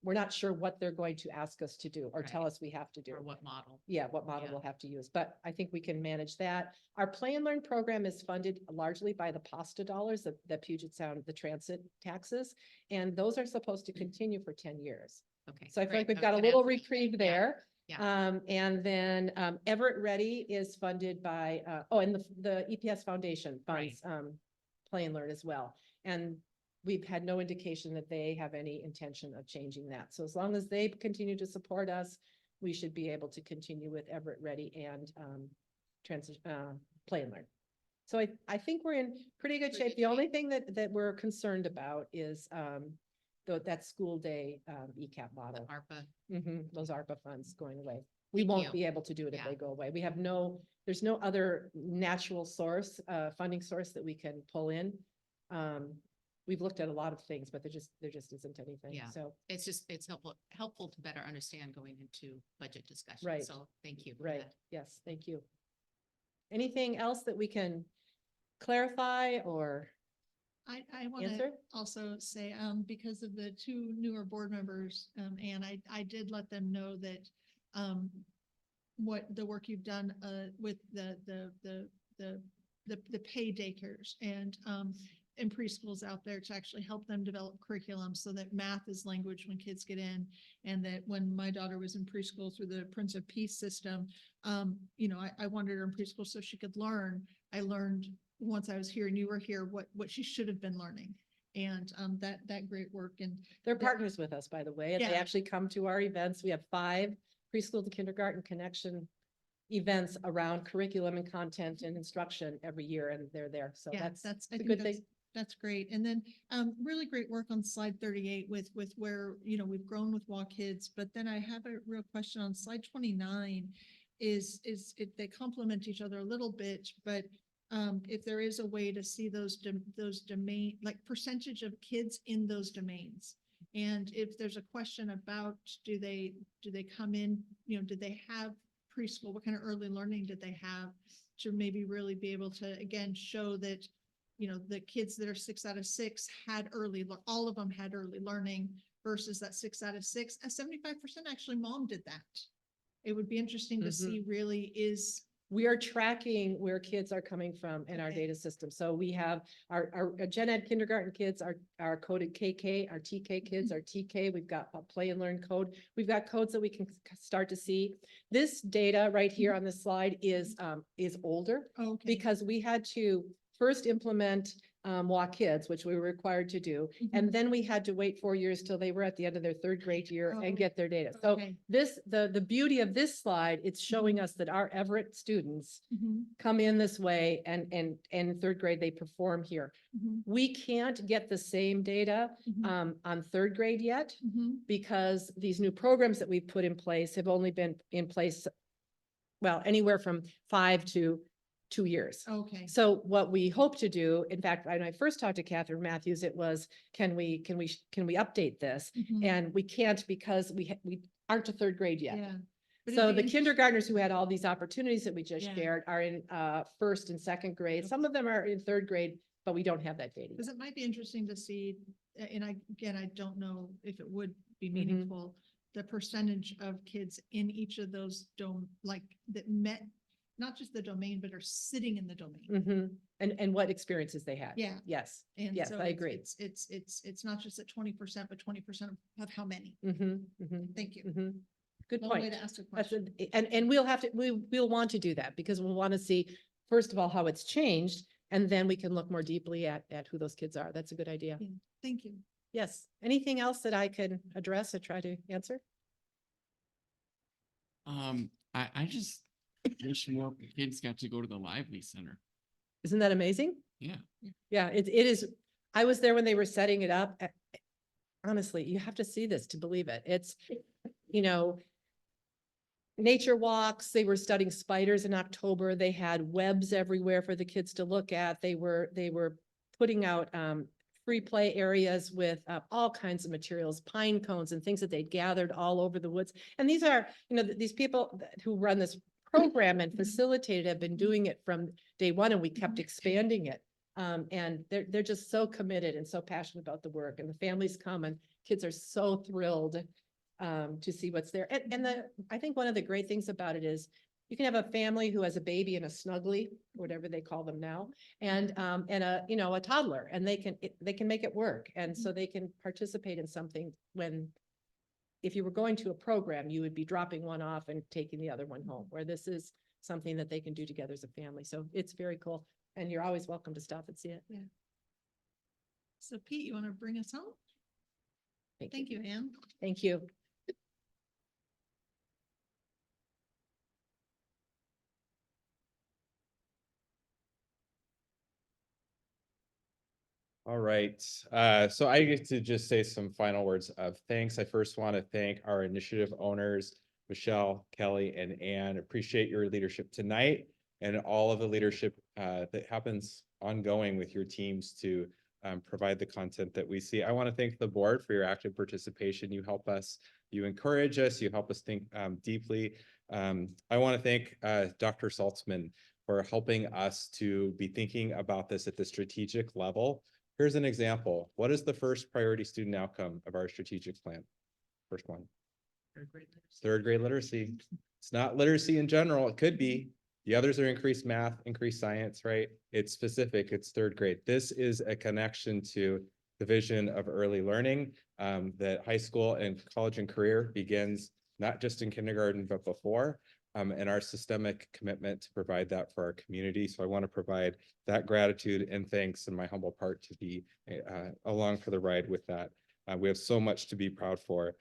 we're not sure what they're going to ask us to do or tell Right. us we have to do. Or what model? Yeah, what model Yeah. we'll have to use, but I think we can manage that. Our Play and Learn program is funded largely by the PASTA dollars, the Puget Sound, the transit taxes, and those are supposed to continue for 10 years. Okay. So I feel great. like we've was got a gonna little ask- reprieve Yeah. there. Yeah. And then Everett Ready is funded by, and the EPS Foundation funds Play and Learn as well. And we've had no indication that they have any intention of changing that. So as long as they continue to support us, we should be able to continue with Everett Ready and Play and Learn. So I think we're in pretty good shape. The only thing that we're concerned about is that school day ECAP The model. ARPA. Those ARPA funds going away. We Thank won't you. be able to do it if Yeah. they go away. We have there's no other natural source, funding source that we can pull in. We've looked at a lot of things, but there just isn't anything. Yeah. So, It's helpful to better understand going into budget discussion. Right. So thank you. for right, that. yes, thank you. Anything else that we can clarify or I want to answer? also say, because of the two newer board members, and I did let them know that, what the work you've done, with the pay daycares and, in preschools out there to actually help them develop curriculum so that math is language when kids get in. And that when my daughter was in preschool through the Prince of Peace system, I wanted her in preschool so she could learn. I learned once I was here and you were here, what she should have been learning. And that great work. And They're partners with us, by the way, and they Yeah. actually come to our events. We have 5 preschool to kindergarten connection events around curriculum and content and instruction every year, and they're there. So yeah, that's I a think good thing. that's great. And then really great work on slide 38 with where, we've grown with WA Kids. But then I have a real question on slide 29 is they complement each other a little bit, but if there is a way to see those domain, like percentage of kids in those domains. And if there's a question about, do they come in, did they have preschool? What kind of early learning did they have to maybe really be able to, again, show that, the kids that are 6 out of 6 had all of them had early learning versus that 6 out of 6, and 75% actually mom did that. it would be interesting to see really is, We are tracking where kids are coming from in our Okay. data system. So we have our gen ed kindergarten kids are coded KK, our TK kids are TK. We've got a play and learn code. We've got codes that we can start to see. This data right here on this slide is older okay. because we had to first implement walk kids, which we were required to do. And then we had to wait 4 years till they were at the end of their third grade year Oh, and get their data. So okay. the beauty of this slide, it's showing us that our Everett students Mhm, come in this way and in third grade, they perform here. mhm, We can't get the same data mhm, on third grade yet mhm. because these new programs that we've put in place have only been in place, well, anywhere from 5 to 2 years. Okay. So what we hope to do, in fact, when I first talked to Catherine Matthews, it was, can we update this? Mhm, And we can't because we aren't to third grade yet. yeah. But So it'd be the interest- kindergartners who had all these opportunities that we just Yeah. shared are in first and second grade. Some of them are in third grade, but we don't have that data. Because it might be interesting to see, and I don't know if it would be Mhm. meaningful, the percentage of kids in each of those that met, not just the domain, but are sitting in the domain. Mhm. And what experiences they had. Yeah. Yes. And Yes, so I it's- agree. It's not just at 20%, but 20% of how many? Mhm, mhm, Thank you. mhm. Good Long way point. to ask a That's question. and we'll want to do that because we'll want to see, first of all, how it's changed. And then we can look more deeply at who those kids are. That's a good idea. Yeah, thank you. Yes. Anything else that I can address or try to answer? I just wish more kids got to go to the Lively Center. Isn't that amazing? Yeah. Yeah, it is. I was there when they were setting it up. Honestly, you have to see this to believe it. It's, nature walks, they were studying spiders in October. They had webs everywhere for the kids to look at. They were putting out free play areas with all kinds of materials, pine cones and things that they'd gathered all over the woods. And these are, these people who run this program and facilitated have been doing it from day one, and we kept expanding it. And they're just so committed and so passionate about the work, and the families come and kids are so thrilled to see what's there. And I think one of the great things about it is you can have a family who has a baby and a snuggly, whatever they call them now, and a toddler, and they can make it work. And so they can participate in something when, if you were going to a program, you would be dropping one off and taking the other one home, where this is something that they can do together as a family. So it's very cool. And you're always welcome to stop and see it. So Pete, you want to bring us home? Thank you, Anne. Thank you. All right, so I get to just say some final words of thanks. I first want to thank our initiative owners, Michelle, Kelly, and Ann. Appreciate your leadership tonight and all of the leadership that happens ongoing with your teams to provide the content that we see. I want to thank the board for your active participation. You help us, you encourage us, you help us think deeply. I want to thank Dr. Saltzman for helping us to be thinking about this at the strategic level. Here's an example. What is the first priority student outcome of our strategic plan? First one. Third grade literacy. It's not literacy in general. It could be. The others are increased math, increased science, right? It's specific. It's third grade. This is a connection to the vision of early learning that high school and college and career begins not just in kindergarten, but before. And our systemic commitment to provide that for our community. So I want to provide that gratitude and thanks in my humble part to be along for the ride with that. We have so much to be proud for.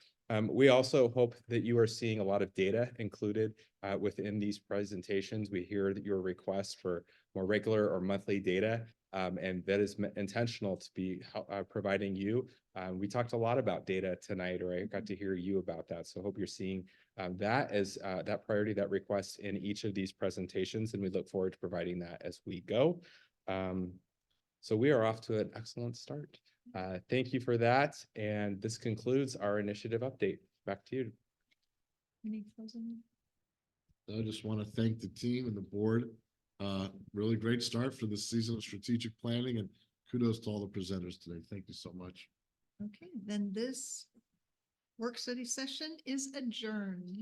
We also hope that you are seeing a lot of data included within these presentations. We hear that your request for more regular or monthly data, and that is intentional to be providing you. We talked a lot about data tonight, or I got to hear you about that. So I hope you're seeing that as that priority, that request in each of these presentations, and we look forward to providing that as we go. So we are off to an excellent start. Thank you for that. And this concludes our initiative update. Back to you. Any closing? I just want to thank the team and the board. Really great start for the season of strategic planning, and kudos to all the presenters today. Thank you so much. Okay, then this work study session is adjourned.